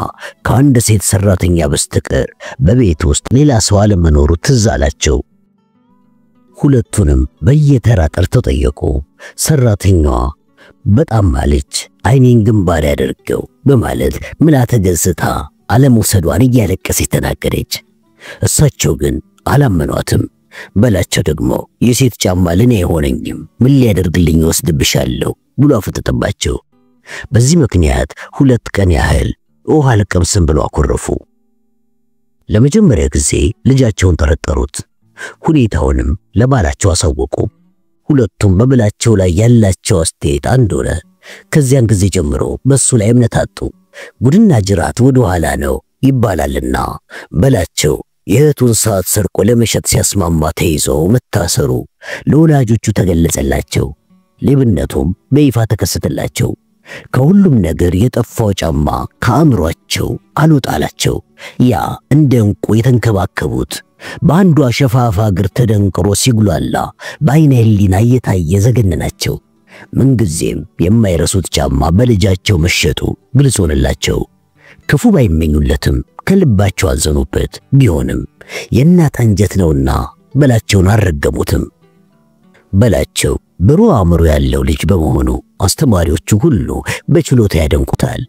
ከአንድ ሴት ሰራተኛ በስተቀር በቤት ውስጥ ሌላ ሰው አለመኖሩ ትዝ አላቸው። ሁለቱንም በየተራ ጠርተው ጠየቁ። ሰራተኛዋ በጣም ማለች፣ አይኔን ግንባር ያደርገው በማለት ምላተ ገጽታ አለመውሰዷን እያለቀሰች ተናገረች። እሳቸው ግን አላመኗትም። በላቸው ደግሞ የሴት ጫማ ለኔ አይሆነኝም፣ ምን ሊያደርግልኝ ወስድብሻለሁ ብሎ አፈጠጠባቸው። በዚህ ምክንያት 2 ቀን ያህል ውሃ አልቀምስም ብለው አኮረፉ። ለመጀመሪያ ጊዜ ልጃቸውን ጠረጠሩት። ሁኔታውንም ለባላቸው አሳወቁ። ሁለቱም በበላቸው ላይ ያላቸው አስተያየት አንድ ሆነ። ከዚያን ጊዜ ጀምሮ በሱ ላይ እምነት አጡ። ጉድና ጅራት ወደ ኋላ ነው ይባላልና በላቸው የእህቱን ሰዓት ሰርቆ ለመሸጥ ሲያስማማ ተይዞ መታሰሩ ለወላጆቹ ተገለጸላቸው። ሌብነቱም በይፋ ተከሰተላቸው። ከሁሉም ነገር የጠፋው ጫማ ከአእምሯቸው አልወጣላቸው። ያ እንደ ዕንቁ የተንከባከቡት በአንዷ ሸፋፋ እግር ተደንቅሮ ሲጉላላ በዓይነ ሕሊና እየታየ ዘገነናቸው። ምንጊዜም የማይረሱት ጫማ በልጃቸው መሸጡ ግልጽ ሆነላቸው። ክፉ ባይመኙለትም ከልባቸው አዘኑበት። ቢሆንም የእናት አንጀት ነውና በላቸውን አልረገሙትም። በላቸው ብሩህ አእምሮ ያለው ልጅ በመሆኑ አስተማሪዎቹ ሁሉ በችሎታ ያደንቁታል፣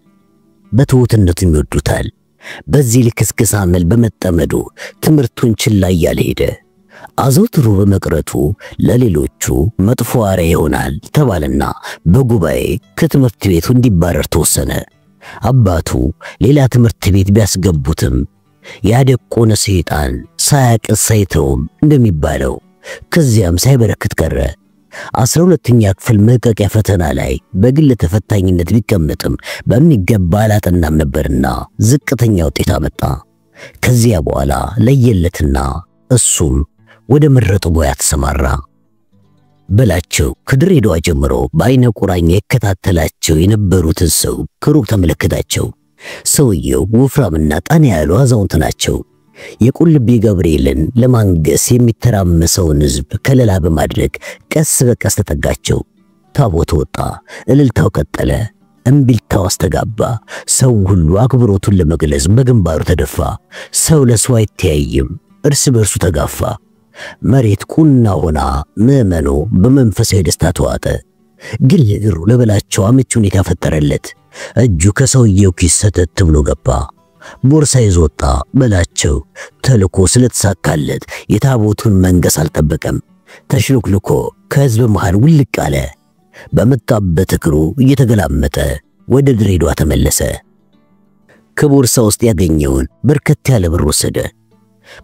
በትሁትነቱም ይወዱታል። በዚህ ልክስክስ አመል በመጠመዱ ትምህርቱን ችላ እያለ ሄደ። አዘውትሮ በመቅረቱ ለሌሎቹ መጥፎ አርአያ ይሆናል ተባለና በጉባኤ ከትምህርት ቤቱ እንዲባረር ተወሰነ። አባቱ ሌላ ትምህርት ቤት ቢያስገቡትም ያደቆነ ሰይጣን ሳያቅስ ሳይተውም እንደሚባለው ከዚያም ሳይበረክት ቀረ። 12ኛ ክፍል መልቀቂያ ፈተና ላይ በግል ተፈታኝነት ቢቀመጥም በሚገባ አላጠናም ነበርና ዝቅተኛ ውጤት አመጣ። ከዚያ በኋላ ለየለትና እሱም ወደ መረጡ ሙያ ተሰማራ። በላቸው ከድሬዳዋ ጀምሮ በአይነ ቁራኛ የከታተላቸው የነበሩትን ሰው ከሩቅ ተመለከታቸው። ሰውየው ወፍራምና ጣና ያሉ አዛውንት ናቸው። የቁልቢ ገብርኤልን ለማንገስ የሚተራመሰውን ሕዝብ ከለላ በማድረግ ቀስ በቀስ ተጠጋቸው። ታቦት ወጣ፣ እልልታው ቀጠለ፣ እምቢልታው አስተጋባ። ሰው ሁሉ አክብሮቱን ለመግለጽ በግንባሩ ተደፋ። ሰው ለሰው አይተያይም፣ እርስ በርሱ ተጋፋ። መሬት ቁና ሆና ምዕመኑ በመንፈሳዊ ደስታ ተዋጠ። ግርግሩ ለበላቸው አመቺ ሁኔታ ፈጠረለት። እጁ ከሰውየው ኪስ ሰተት ብሎ ገባ። ቦርሳ ይዞ ወጣ። በላቸው ተልኮ ስለተሳካለት የታቦቱን መንገስ አልጠበቀም። ተሽሎክልኮ ከሕዝብ መሃል ውልቅ አለ። በመጣበት እግሩ እየተገላመጠ ወደ ድሬዳዋ ተመለሰ። ከቦርሳ ውስጥ ያገኘውን በርከት ያለ ብር ወሰደ።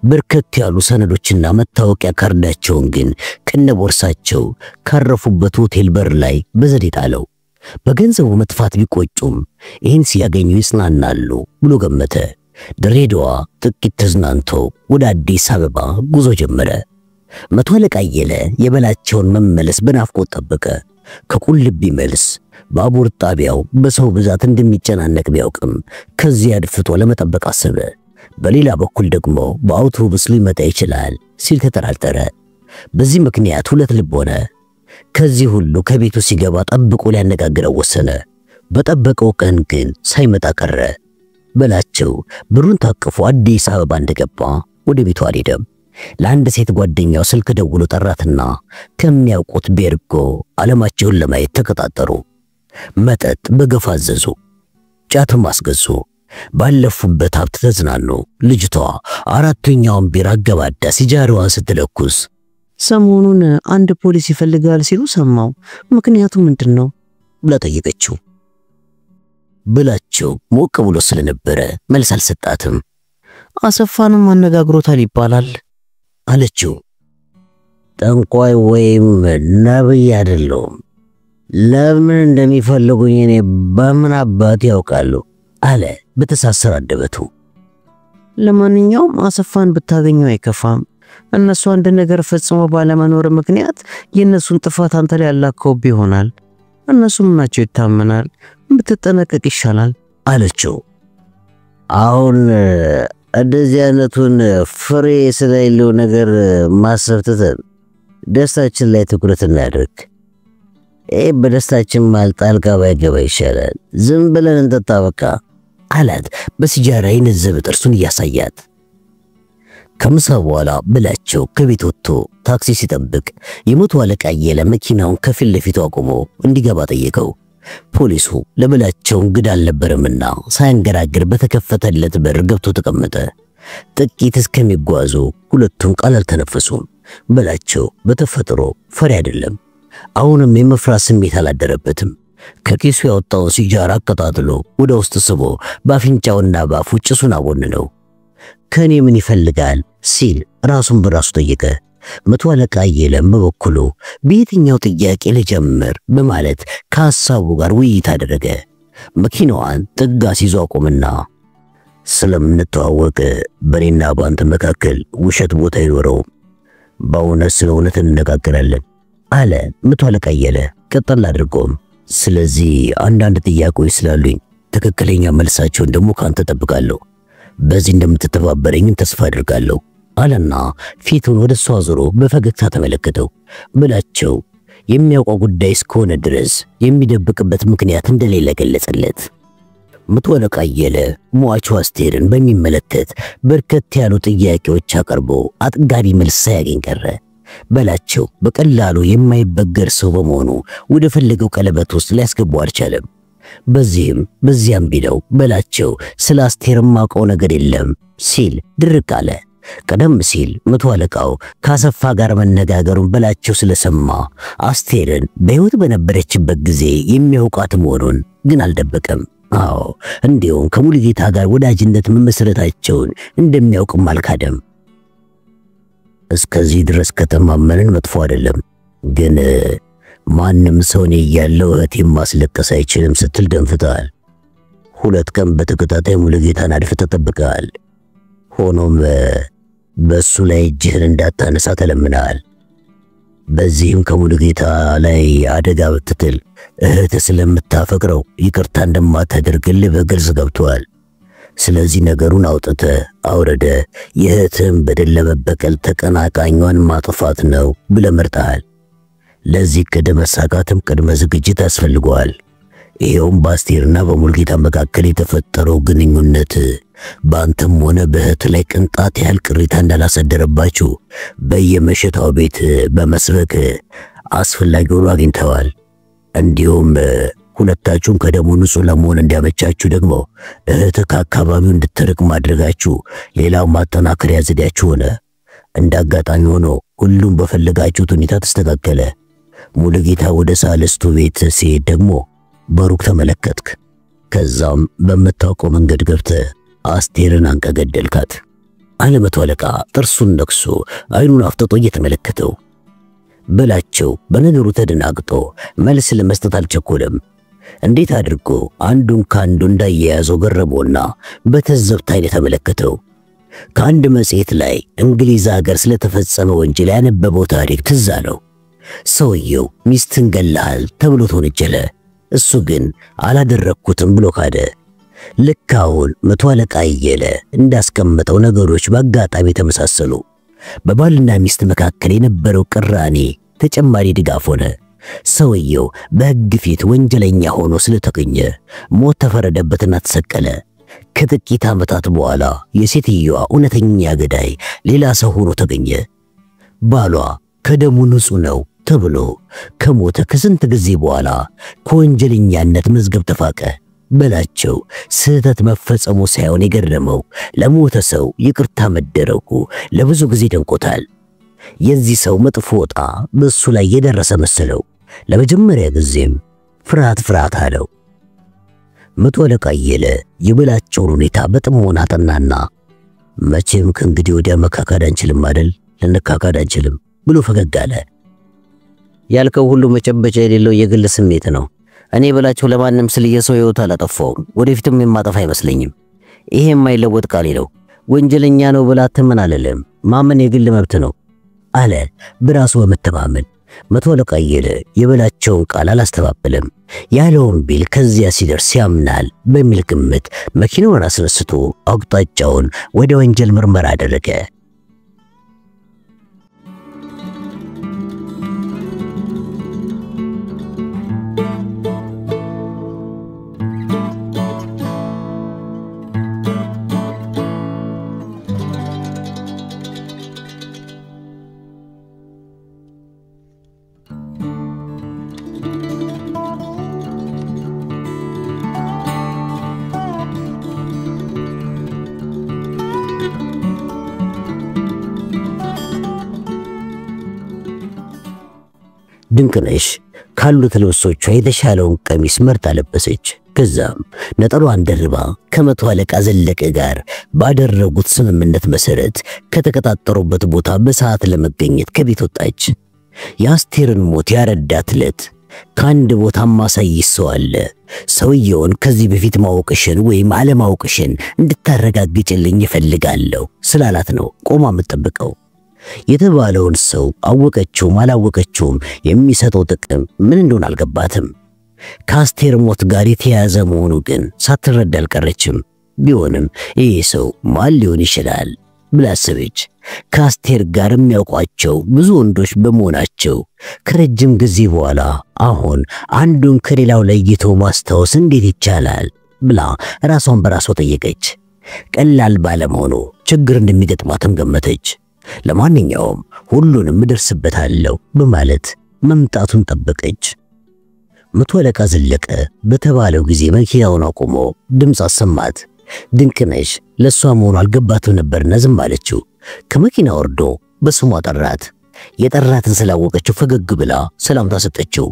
በርከት ያሉ ሰነዶችና መታወቂያ ካርዳቸውን ግን ከነቦርሳቸው ካረፉበት ሆቴል በር ላይ በዘዴ ጣለው። በገንዘቡ መጥፋት ቢቆጩም ይህን ሲያገኙ ይጽናናሉ ብሎ ገመተ። ድሬዳዋ ጥቂት ተዝናንቶ ወደ አዲስ አበባ ጉዞ ጀመረ። መቶ አለቃ አየለ የበላቸውን መመለስ በናፍቆት ጠበቀ። ከቁልቢ መልስ ባቡር ጣቢያው በሰው ብዛት እንደሚጨናነቅ ቢያውቅም ከዚያ አድፍጦ ለመጠበቅ አሰበ። በሌላ በኩል ደግሞ በአውቶቡስ ሊመጣ ይችላል ሲል ተጠራጠረ። በዚህ ምክንያት ሁለት ልብ ሆነ። ከዚህ ሁሉ ከቤቱ ሲገባ ጠብቆ ሊያነጋግረው ወሰነ። በጠበቀው ቀን ግን ሳይመጣ ቀረ። በላቸው ብሩን ታቅፎ አዲስ አበባ እንደገባ ወደ ቤቱ አልሄደም። ለአንድ ሴት ጓደኛው ስልክ ደውሎ ጠራትና ከሚያውቁት ቤርጎ ዓለማቸውን ለማየት ተቀጣጠሩ። መጠጥ በገፋ አዘዙ፣ ጫትም አስገዙ። ባለፉበት ሀብት ተዝናኑ። ልጅቷ አራተኛውን ቢራ አገባዳ ሲጃራዋን ስትለኩስ ሰሞኑን አንድ ፖሊስ ይፈልጋል ሲሉ ሰማው፣ ምክንያቱ ምንድነው ብላ ጠየቀችው። በላቸው ሞቅ ብሎ ስለነበረ መልስ አልሰጣትም። አሰፋንም አነጋግሮታል ይባላል አለችው። ጠንቋይ ወይም ነብይ አይደለሁም። ለምን እንደሚፈልጉኝ እኔ በምን አባት ያውቃሉ አለ በተሳሰረ አንደበቱ። ለማንኛውም አሰፋን ብታገኘው አይከፋም። እነሱ አንድ ነገር ፈጽሞ ባለመኖር ምክንያት የነሱን ጥፋት አንተ ላይ ያላከው ይሆናል። እነሱም ናቸው ይታመናል፣ ብትጠነቀቅ ይሻላል አለችው። አሁን እንደዚህ አይነቱን ፍሬ ስለሌለው ነገር ማሰብ ትተን ደስታችን ላይ ትኩረት እናድርግ። በደስታችን ጣልቃ ባይገባ ይሻላል። ዝም ብለን እንጠጣ በቃ አላት በሲጃራ የነዘበ ጥርሱን እያሳያት። ከምሳ በኋላ በላቸው ከቤት ወጥቶ ታክሲ ሲጠብቅ የመቶ አለቃ አየለ መኪናውን ከፊት ለፊቱ አቆሞ እንዲገባ ጠየቀው። ፖሊሱ ለበላቸው እንግዳ አልነበረምና ሳያንገራግር በተከፈተለት በር ገብቶ ተቀመጠ። ጥቂት እስከሚጓዙ ሁለቱም ቃል አልተነፈሱም። በላቸው በተፈጥሮ ፈሪ አይደለም። አሁንም የመፍራት ስሜት አላደረበትም። ከኪሱ ያወጣውን ሲጃራ አቀጣጥሎ ወደ ውስጥ ስቦ በአፍንጫውና በአፉ ጭሱን አቦነነው። ከኔ ምን ይፈልጋል ሲል ራሱን በራሱ ጠየቀ። መቶ አለቃ አየለም በበኩሉ በየትኛው ጥያቄ ልጀምር በማለት ከሐሳቡ ጋር ውይይት አደረገ። መኪናዋን ጥጋ ሲዞ አቆምና ስለምንተዋወቅ በኔና ባንተ መካከል ውሸት ቦታ ይኖረው፣ በእውነት ስለ እውነት እንነጋገራለን አለ መቶ አለቃ አየለ ቀጠል አድርጎም። ስለዚህ አንዳንድ ጥያቄዎች ስላሉኝ ትክክለኛ መልሳቸውን ደግሞ ካንተ ተጠብቃለሁ። በዚህ እንደምትተባበረኝ ተስፋ አድርጋለሁ አለና ፊቱን ወደሷ አዞሮ በፈገግታ ተመለከተው። በላቸው የሚያውቀው ጉዳይ እስከሆነ ድረስ የሚደብቅበት ምክንያት እንደሌለ ገለጸለት። መቶ አለቃ አየለ ሟቹ አስቴርን በሚመለከት በርከት ያሉ ጥያቄዎች አቀርቦ አጥጋቢ መልስ ሳያገኝ ቀረ። በላቸው በቀላሉ የማይበገር ሰው በመሆኑ ወደ ፈለገው ቀለበት ውስጥ ሊያስገባው አልቻለም። በዚያም ቢለው በላቸው ስለ አስቴር ማውቀው ነገር የለም ሲል ድርቅ አለ። ቀደም ሲል መቶ አለቃው ካሰፋ ጋር መነጋገሩን በላቸው ስለሰማ አስቴርን በሕይወት በነበረችበት ጊዜ የሚያውቃት መሆኑን ግን አልደበቀም። አዎ እንዲሁም ከሙሉጌታ ጋር ወዳጅነት መመስረታቸውን እንደሚያውቅም አልካደም። እስከዚህ ድረስ ከተማመንን መጥፎ አይደለም፣ ግን ማንም ሰው እኔ እያለሁ እህቴን ማስለቀስ አይችልም ስትል ደንፍተሃል። 2 ቀን በተከታታይ ሙሉጌታን አድፍተህ ተጠብቀሃል። ሆኖም በሱ ላይ እጅህን እንዳታነሳ ተለምነሃል። በዚህም ከሙሉጌታ ላይ አደጋ ብትጥል እህት ስለምታፈቅረው ይቅርታ እንደማታደርግልህ በግልጽ ገብቷል። ስለዚህ ነገሩን አውጥተህ አውረደ የእህትህን በደል ለመበቀል ተቀናቃኟን ማጥፋት ነው ብለህ መርጠሃል። ለዚህ ቅድመ መሳካትም ቅድመ ዝግጅት ያስፈልገዋል። ይሄውም በአስቴርና በሙሉጌታ መካከል የተፈጠረው ግንኙነት በአንተም ሆነ በእህት ላይ ቅንጣት ያህል ቅሬታ እንዳላሳደረባችሁ በየመሸታው ቤት በመስበክ አስፈላጊ ሆኖ አግኝተዋል። እንዲሁም ሁለታችሁም ከደሙ ንጹህ ለመሆን እንዲያመቻችሁ ደግሞ እህት ከአካባቢው እንድትርቅ ማድረጋችሁ ሌላው ማጠናከሪያ ዘዴያችሁ ሆነ። እንዳጋጣሚ ሆኖ ሁሉም በፈለጋችሁት ሁኔታ ተስተካከለ። ሙሉጌታ ወደ ሳልስቱ ቤት ሲሄድ ደግሞ በሩቅ ተመለከትክ። ከዛም በመታወቀው መንገድ ገብተህ አስቴርን አንቀገደልካት አለ መቶ አለቃ ጥርሱን ነክሶ አይኑን አፍጥጦ እየተመለከተው። በላቸው በነገሩ ተደናግጦ መልስ ለመስጠት አልቸኮለም። እንዴት አድርጎ አንዱን ካንዱ እንዳያያዘው ገረመውና በተዘብታ አይነት ተመለከተው። ከአንድ መጽሔት ላይ እንግሊዝ ሀገር ስለተፈጸመ ወንጀል ያነበበው ታሪክ ትዝ አለው። ሰውየው ሚስትን ገለሃል ተብሎ ተወነጀለ። እሱ ግን አላደረኩትም ብሎ ካደ። ልክ አሁን መቶ አለቃ አየለ እንዳስቀመጠው ነገሮች በአጋጣሚ ተመሳሰሉ። በባልና ሚስት መካከል የነበረው ቅራኔ ተጨማሪ ድጋፍ ሆነ። ሰውየው በሕግ ፊት ወንጀለኛ ሆኖ ስለተገኘ ሞት ተፈረደበትና ተሰቀለ። ከጥቂት ዓመታት በኋላ የሴትየዋ እውነተኛ ገዳይ ሌላ ሰው ሆኖ ተገኘ። ባሏ ከደሙ ንጹህ ነው ተብሎ ከሞተ ከስንት ጊዜ በኋላ ከወንጀለኛነት መዝገብ ተፋቀ። በላቸው ስህተት መፈጸሙ ሳይሆን የገረመው ለሞተ ሰው ይቅርታ መደረጉ ለብዙ ጊዜ ደንቆታል። የዚህ ሰው መጥፎ ዕጣ በሱ ላይ የደረሰ መሰለው። ለመጀመሪያ ጊዜም ፍርሃት አለው። መቶ አለቃ አየለ የበላቸውን ሁኔታ በጥሞና አጠናና መቼም ከእንግዲህ ወዲያ መካካድ አንችልም አይደል? ልንካካድ አንችልም ብሎ ፈገግ አለ። ያልከው ሁሉ መጨበጫ የሌለው የግል ስሜት ነው። እኔ በላቸው ለማንም ስለ የሰው ሕይወት አላጠፋውም፣ ወደፊትም የማጠፋ አይመስለኝም። ይሄ የማይለወጥ ቃል ነው። ወንጀለኛ ነው ብላ አትመን አለለም። ማመን የግል መብት ነው አለ በራሱ በመተማመን። መቶ አለቃ አየለ የበላቸውን ቃል አላስተባበለም። ያለውን ቢል ከዚያ ሲደርስ ያምናል በሚል ግምት መኪናውን አስነስቶ አቅጣጫውን ወደ ወንጀል ምርመራ አደረገ። ድንቅነሽ ካሉት ልብሶቿ የተሻለውን ቀሚስ መርጣ ለበሰች። ከዛም ነጠሏን ደርባ ከመቶ አለቃ ዘለቀ ጋር ባደረጉት ስምምነት መሰረት ከተቀጣጠሩበት ቦታ በሰዓት ለመገኘት ከቤት ወጣች። የአስቴርን ሞት ያረዳት ዕለት ከአንድ ቦታ ማሳይሽ ሰው አለ። ሰውየውን ከዚህ በፊት ማወቅሽን ወይም አለማወቅሽን እንድታረጋግጭልኝ እፈልጋለሁ ስላላት ነው ቆማ የምትጠብቀው። የተባለውን ሰው አወቀችውም አላወቀችውም የሚሰጠው ጥቅም ምን እንደሆነ አልገባትም። ከአስቴር ሞት ጋር የተያያዘ መሆኑ ግን ሳትረዳ አልቀረችም። ቢሆንም ይህ ሰው ማን ሊሆን ይችላል ብላ አሰበች። ከአስቴር ጋር የሚያውቋቸው ብዙ ወንዶች በመሆናቸው ከረጅም ጊዜ በኋላ አሁን አንዱን ከሌላው ለይቶ ማስታወስ እንዴት ይቻላል ብላ ራሷን በራሷ ጠየቀች። ቀላል ባለመሆኑ ችግር እንደሚገጥማትም ገመተች። ለማንኛውም ሁሉንም እደርስበታለሁ በማለት መምጣቱን ጠበቀች። መቶ አለቃ ዘለቀ በተባለው ጊዜ መኪናውን አቆሞ ድምፅ አሰማት። ድንቅነሽ ለሷ መሆኑ አልገባትም ነበርና ዝም አለችው። ከመኪና ወርዶ በስሟ ጠራት። የጠራትን ስላወቀችው ፈገግ ብላ ሰላምታ ሰጠችው።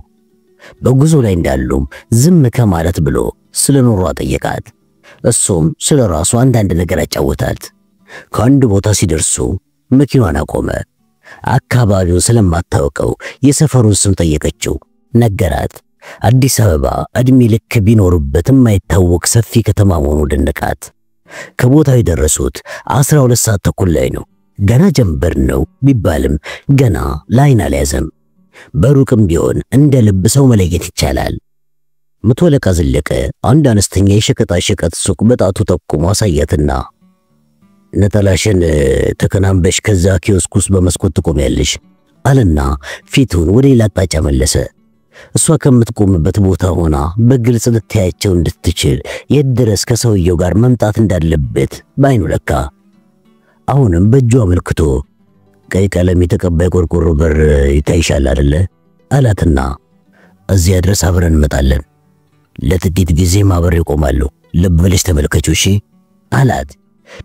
በጉዞ ላይ እንዳሉም ዝም ከማለት ብሎ ስለኖሯ ጠየቃት። እሱም ስለራሱ አንዳንድ ነገር አጫወታት። ከአንድ ቦታ ሲደርሱ መኪናዋን አቆመ። አካባቢውን ስለማታውቀው የሰፈሩን ስም ጠየቀችው። ነገራት። አዲስ አበባ እድሜ ልክ ቢኖርበት የማይታወቅ ሰፊ ከተማ መሆኑ ደነቃት። ከቦታው የደረሱት 12 ሰዓት ተኩል ላይ ነው። ገና ጀንበር ነው ቢባልም ገና ላይን አልያዘም። በሩቅም ቢሆን እንደ ልብ ሰው መለየት ይቻላል። መቶ አለቃ ዘለቀ አንድ አነስተኛ የሸቀጣ ሸቀጥ ሱቅ በጣቱ ጠቁሞ አሳያትና ነጠላሽን ተከናንበሽ ከዛ ኪዮስክ ውስጥ በመስኮት ትቆሚያለሽ አለና ፊቱን ወደ ሌላ አቅጣጫ መለሰ። እሷ ከምትቆምበት ቦታ ሆና በግልጽ ልታያቸው እንድትችል የት ድረስ ከሰውየው ጋር መምጣት እንዳለበት ባይኑ ለካ። አሁንም በእጁ አመልክቶ ቀይ ቀለም የተቀባ ቆርቆሮ በር ይታይሻል አይደለ አላትና እዚያ ድረስ አብረን እንመጣለን። ለጥቂት ጊዜ ማብሬ እቆማለሁ። ልብ ብለሽ ተመልከቺው እሺ አላት።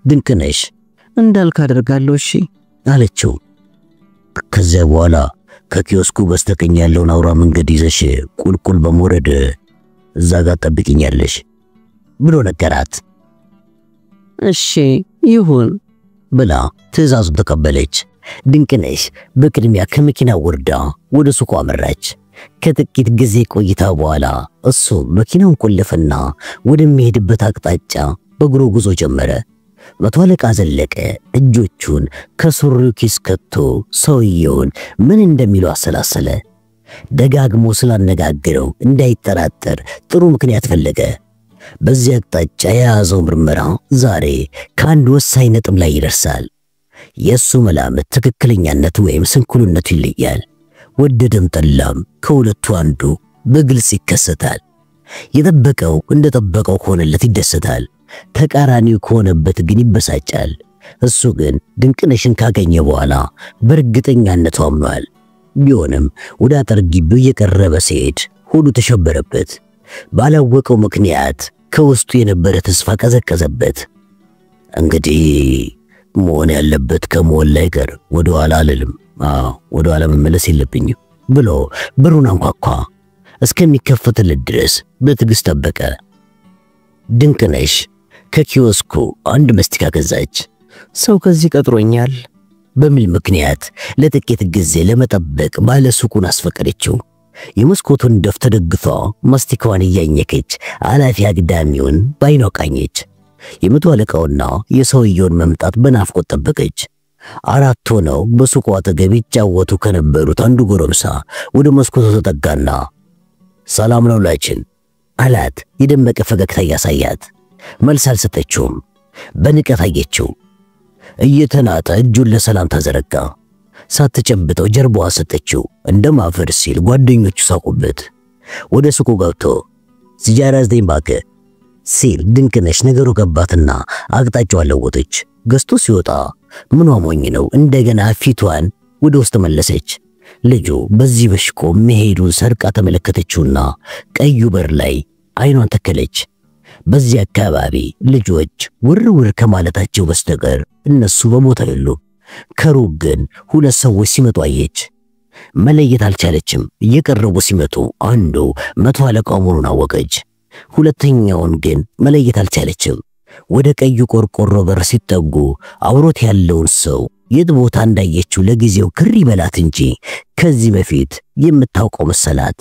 ድንቅነሽ እንዳልክ አደርጋለሁ እሺ አለችው። ከዚያ በኋላ ከኪዮስኩ በስተቀኝ ያለውን አውራ መንገድ ይዘሽ ቁልቁል በመውረድ እዛ ጋር ጠብቂኛለሽ ብሎ ነገራት። እሺ ይሁን ብላ ትዕዛዙን ተቀበለች። ድንቅነሽ በቅድሚያ ከመኪና ወርዳ ወደ ሱቁ አመራች። ከጥቂት ጊዜ ቆይታ በኋላ እሱ መኪናውን ቆለፈና ወደሚሄድበት አቅጣጫ በእግሩ ጉዞ ጀመረ። መቶ አለቃ ዘለቀ እጆቹን ከሱሪው ኪስ ከቶ ሰውየውን ምን እንደሚለው አሰላሰለ። ደጋግሞ ስላነጋገረው እንዳይጠራጠር ጥሩ ምክንያት ፈለገ። በዚህ አቅጣጫ የያዘው ምርመራ ዛሬ ከአንድ ወሳኝ ነጥብ ላይ ይደርሳል። የሱ መላምት ትክክለኛነቱ ወይም ስንኩልነቱ ይለያል። ወደደም ጠላም ከሁለቱ አንዱ በግልጽ ይከሰታል። የጠበቀው እንደጠበቀው ከሆነለት ይደሰታል። ተቃራኒው ከሆነበት ግን ይበሳጫል። እሱ ግን ድንቅነሽን ካገኘ በኋላ በእርግጠኛነቱ አምኗል። ቢሆንም ወደ አጥር ግቢው እየቀረበ ሲሄድ ሆዱ ተሸበረበት። ባላወቀው ምክንያት ከውስጡ የነበረ ተስፋ ቀዘቀዘበት። እንግዲህ መሆን ያለበት ከመሆን ላይ ቀር ወደ ኋላ አልልም፣ ወደ ኋላ መመለስ የለብኝም ብሎ በሩን አንኳኳ። እስከሚከፈትለት ድረስ በትዕግስት ጠበቀ። ድንቅነሽ ከኪዮስኩ አንድ መስቲካ ገዛች። ሰው ከዚህ ቀጥሮኛል በሚል ምክንያት ለጥቂት ጊዜ ለመጠበቅ ባለ ሱቁን አስፈቀደችው። የመስኮቱን ደፍ ተደግፋ ማስቲካዋን እያኘከች አላፊ አግዳሚውን ባይኗ ቃኘች። የመቶ አለቃውና የሰውየውን መምጣት በናፍቆት ጠበቀች። አራት ሆነው በሱቁ አጠገብ ይጫወቱ ከነበሩት አንዱ ጎረምሳ ወደ መስኮቱ ተጠጋና ሰላም ነው ላችን አላት። የደመቀ ፈገግታ ያሳያት። መልስ አልሰጠችውም። በንቀት አየችው። እየተናጠ እጁን ለሰላም ተዘረጋ። ሳትጨብጠው ጀርባዋ ሰጠችው። እንደማፈር ሲል ጓደኞቹ ሳቁበት። ወደ ሱቁ ገብቶ ሲጃራ ዘጠኝ ባከ ሲል ድንቅነሽ ነገሩ ገባትና አቅጣጫዋን ለወጠች። ገዝቶ ሲወጣ ምኗ ሞኝ ነው እንደገና ፊቷን ወደ ውስጥ መለሰች። ልጁ በዚህ በሽኮ መሄዱን ሰርቃ ተመለከተችውና ቀዩ በር ላይ አይኗን ተከለች። በዚህ አካባቢ ልጆች ውርውር ከማለታቸው በስተቀር እነሱ በቦታው የሉ። ከሩቅ ግን ሁለት ሰዎች ሲመጡ አየች። መለየት አልቻለችም። እየቀረቡ ሲመጡ አንዱ መቶ አለቃው መሆኑን አወቀች። ሁለተኛውን ግን መለየት አልቻለችም። ወደ ቀዩ ቆርቆሮ በር ሲጠጉ አብሮት ያለውን ሰው የት ቦታ እንዳየችው ለጊዜው ክር ይበላት እንጂ ከዚህ በፊት የምታውቀው መሰላት።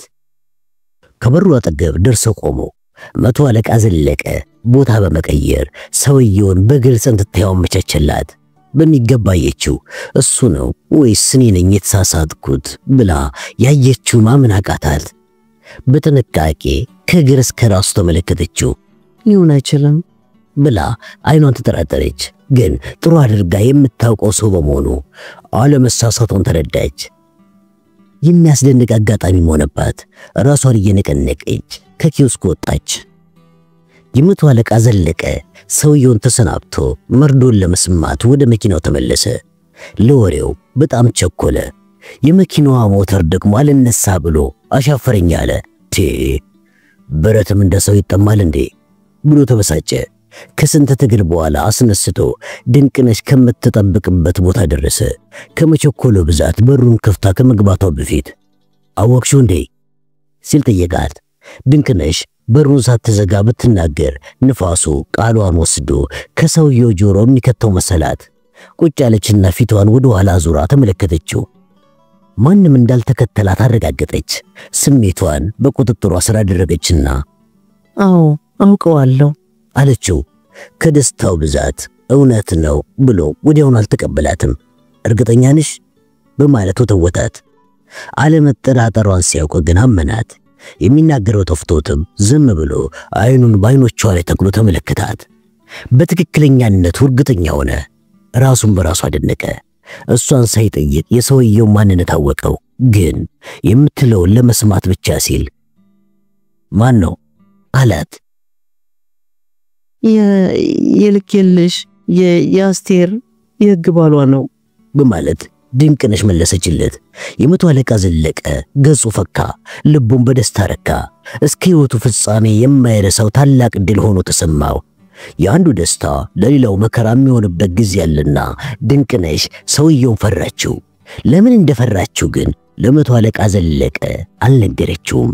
ከበሩ አጠገብ ደርሰው ቆሙ። መቶ አለቃ ዘለቀ ቦታ በመቀየር ሰውየውን በግልጽ እንድታየው አመቻቸላት። በሚገባ አየችው። እሱ ነው ወይስ እኔ ነኝ የተሳሳትኩት ብላ ያየችው ማመን አቃታት። በጥንቃቄ ከእግር እስከ ራሱ ተመለከተችው። ሊሆን አይችልም ብላ አይኗን ተጠራጠረች። ግን ጥሩ አድርጋ የምታውቀው ሰው በመሆኑ አለመሳሳቱን ተረዳች። የሚያስደንቅ አጋጣሚ ሆነባት። ራሷን እየነቀነቀች ከኪዮስኩ ወጣች። የመቶ አለቃ ዘለቀ ሰውየውን ተሰናብቶ መርዶን ለመስማት ወደ መኪናው ተመለሰ። ለወሬው በጣም ቸኮለ። የመኪናዋ ሞተር ደግሞ አልነሳ ብሎ አሻፈረኝ አለ። ብረትም እንደ ሰው ይጠማል እንዴ ብሎ ተበሳጨ። ከስንት ትግል በኋላ አስነስቶ ድንቅነሽ ከምትጠብቅበት ቦታ ደረሰ። ከመቸኮሉ ብዛት በሩን ከፍታ ከመግባቷ በፊት አወቅሽው እንዴ ሲል ጠየቃት። ድንቅነሽ በሩን ሳትዘጋ ብትናገር ንፋሱ ቃሏን ወስዶ ከሰውየው ጆሮ የሚከተው መሰላት። ቁጭ ያለችና ፊቷን ወደ ኋላ ዙራ ተመለከተችው። ማንም እንዳልተከተላት አረጋገጠች። ስሜቷን በቁጥጥሯ ስር አደረገችና አዎ አውቀዋለሁ አለችው። ከደስታው ብዛት እውነት ነው ብሎ ወዲያውኑ አልተቀበላትም። እርግጠኛ ነሽ በማለቱ ተወታት። አለመጠራጠሯን ሲያውቅ ግን አመናት። የሚናገረው ተፍቶትም ዝም ብሎ አይኑን ባይኖቿ ላይ ተክሎ ተመለከታት። በትክክለኛነቱ እርግጠኛ ሆነ። ራሱን በራሱ አደነቀ። እሷን ሳይጠይቅ የሰውየው ማንነት አወቀው። ግን የምትለውን ለመስማት ብቻ ሲል ማን ነው አላት። የልክልሽ የአስቴር የሕግ ባሏ ነው በማለት ድንቅነሽ መለሰችለት። የመቶ አለቃ ዘለቀ ገጹ ፈካ፣ ልቡን በደስታ ረካ። እስከ ሕይወቱ ፍጻሜ የማይረሳው ታላቅ ድል ሆኖ ተሰማው። የአንዱ ደስታ ለሌላው መከራ የሚሆንበት ጊዜ ያለና ድንቅነሽ ሰውየውን ፈራችው። ለምን እንደፈራችው ግን ለመቶ አለቃ ዘለቀ አልነገረችውም።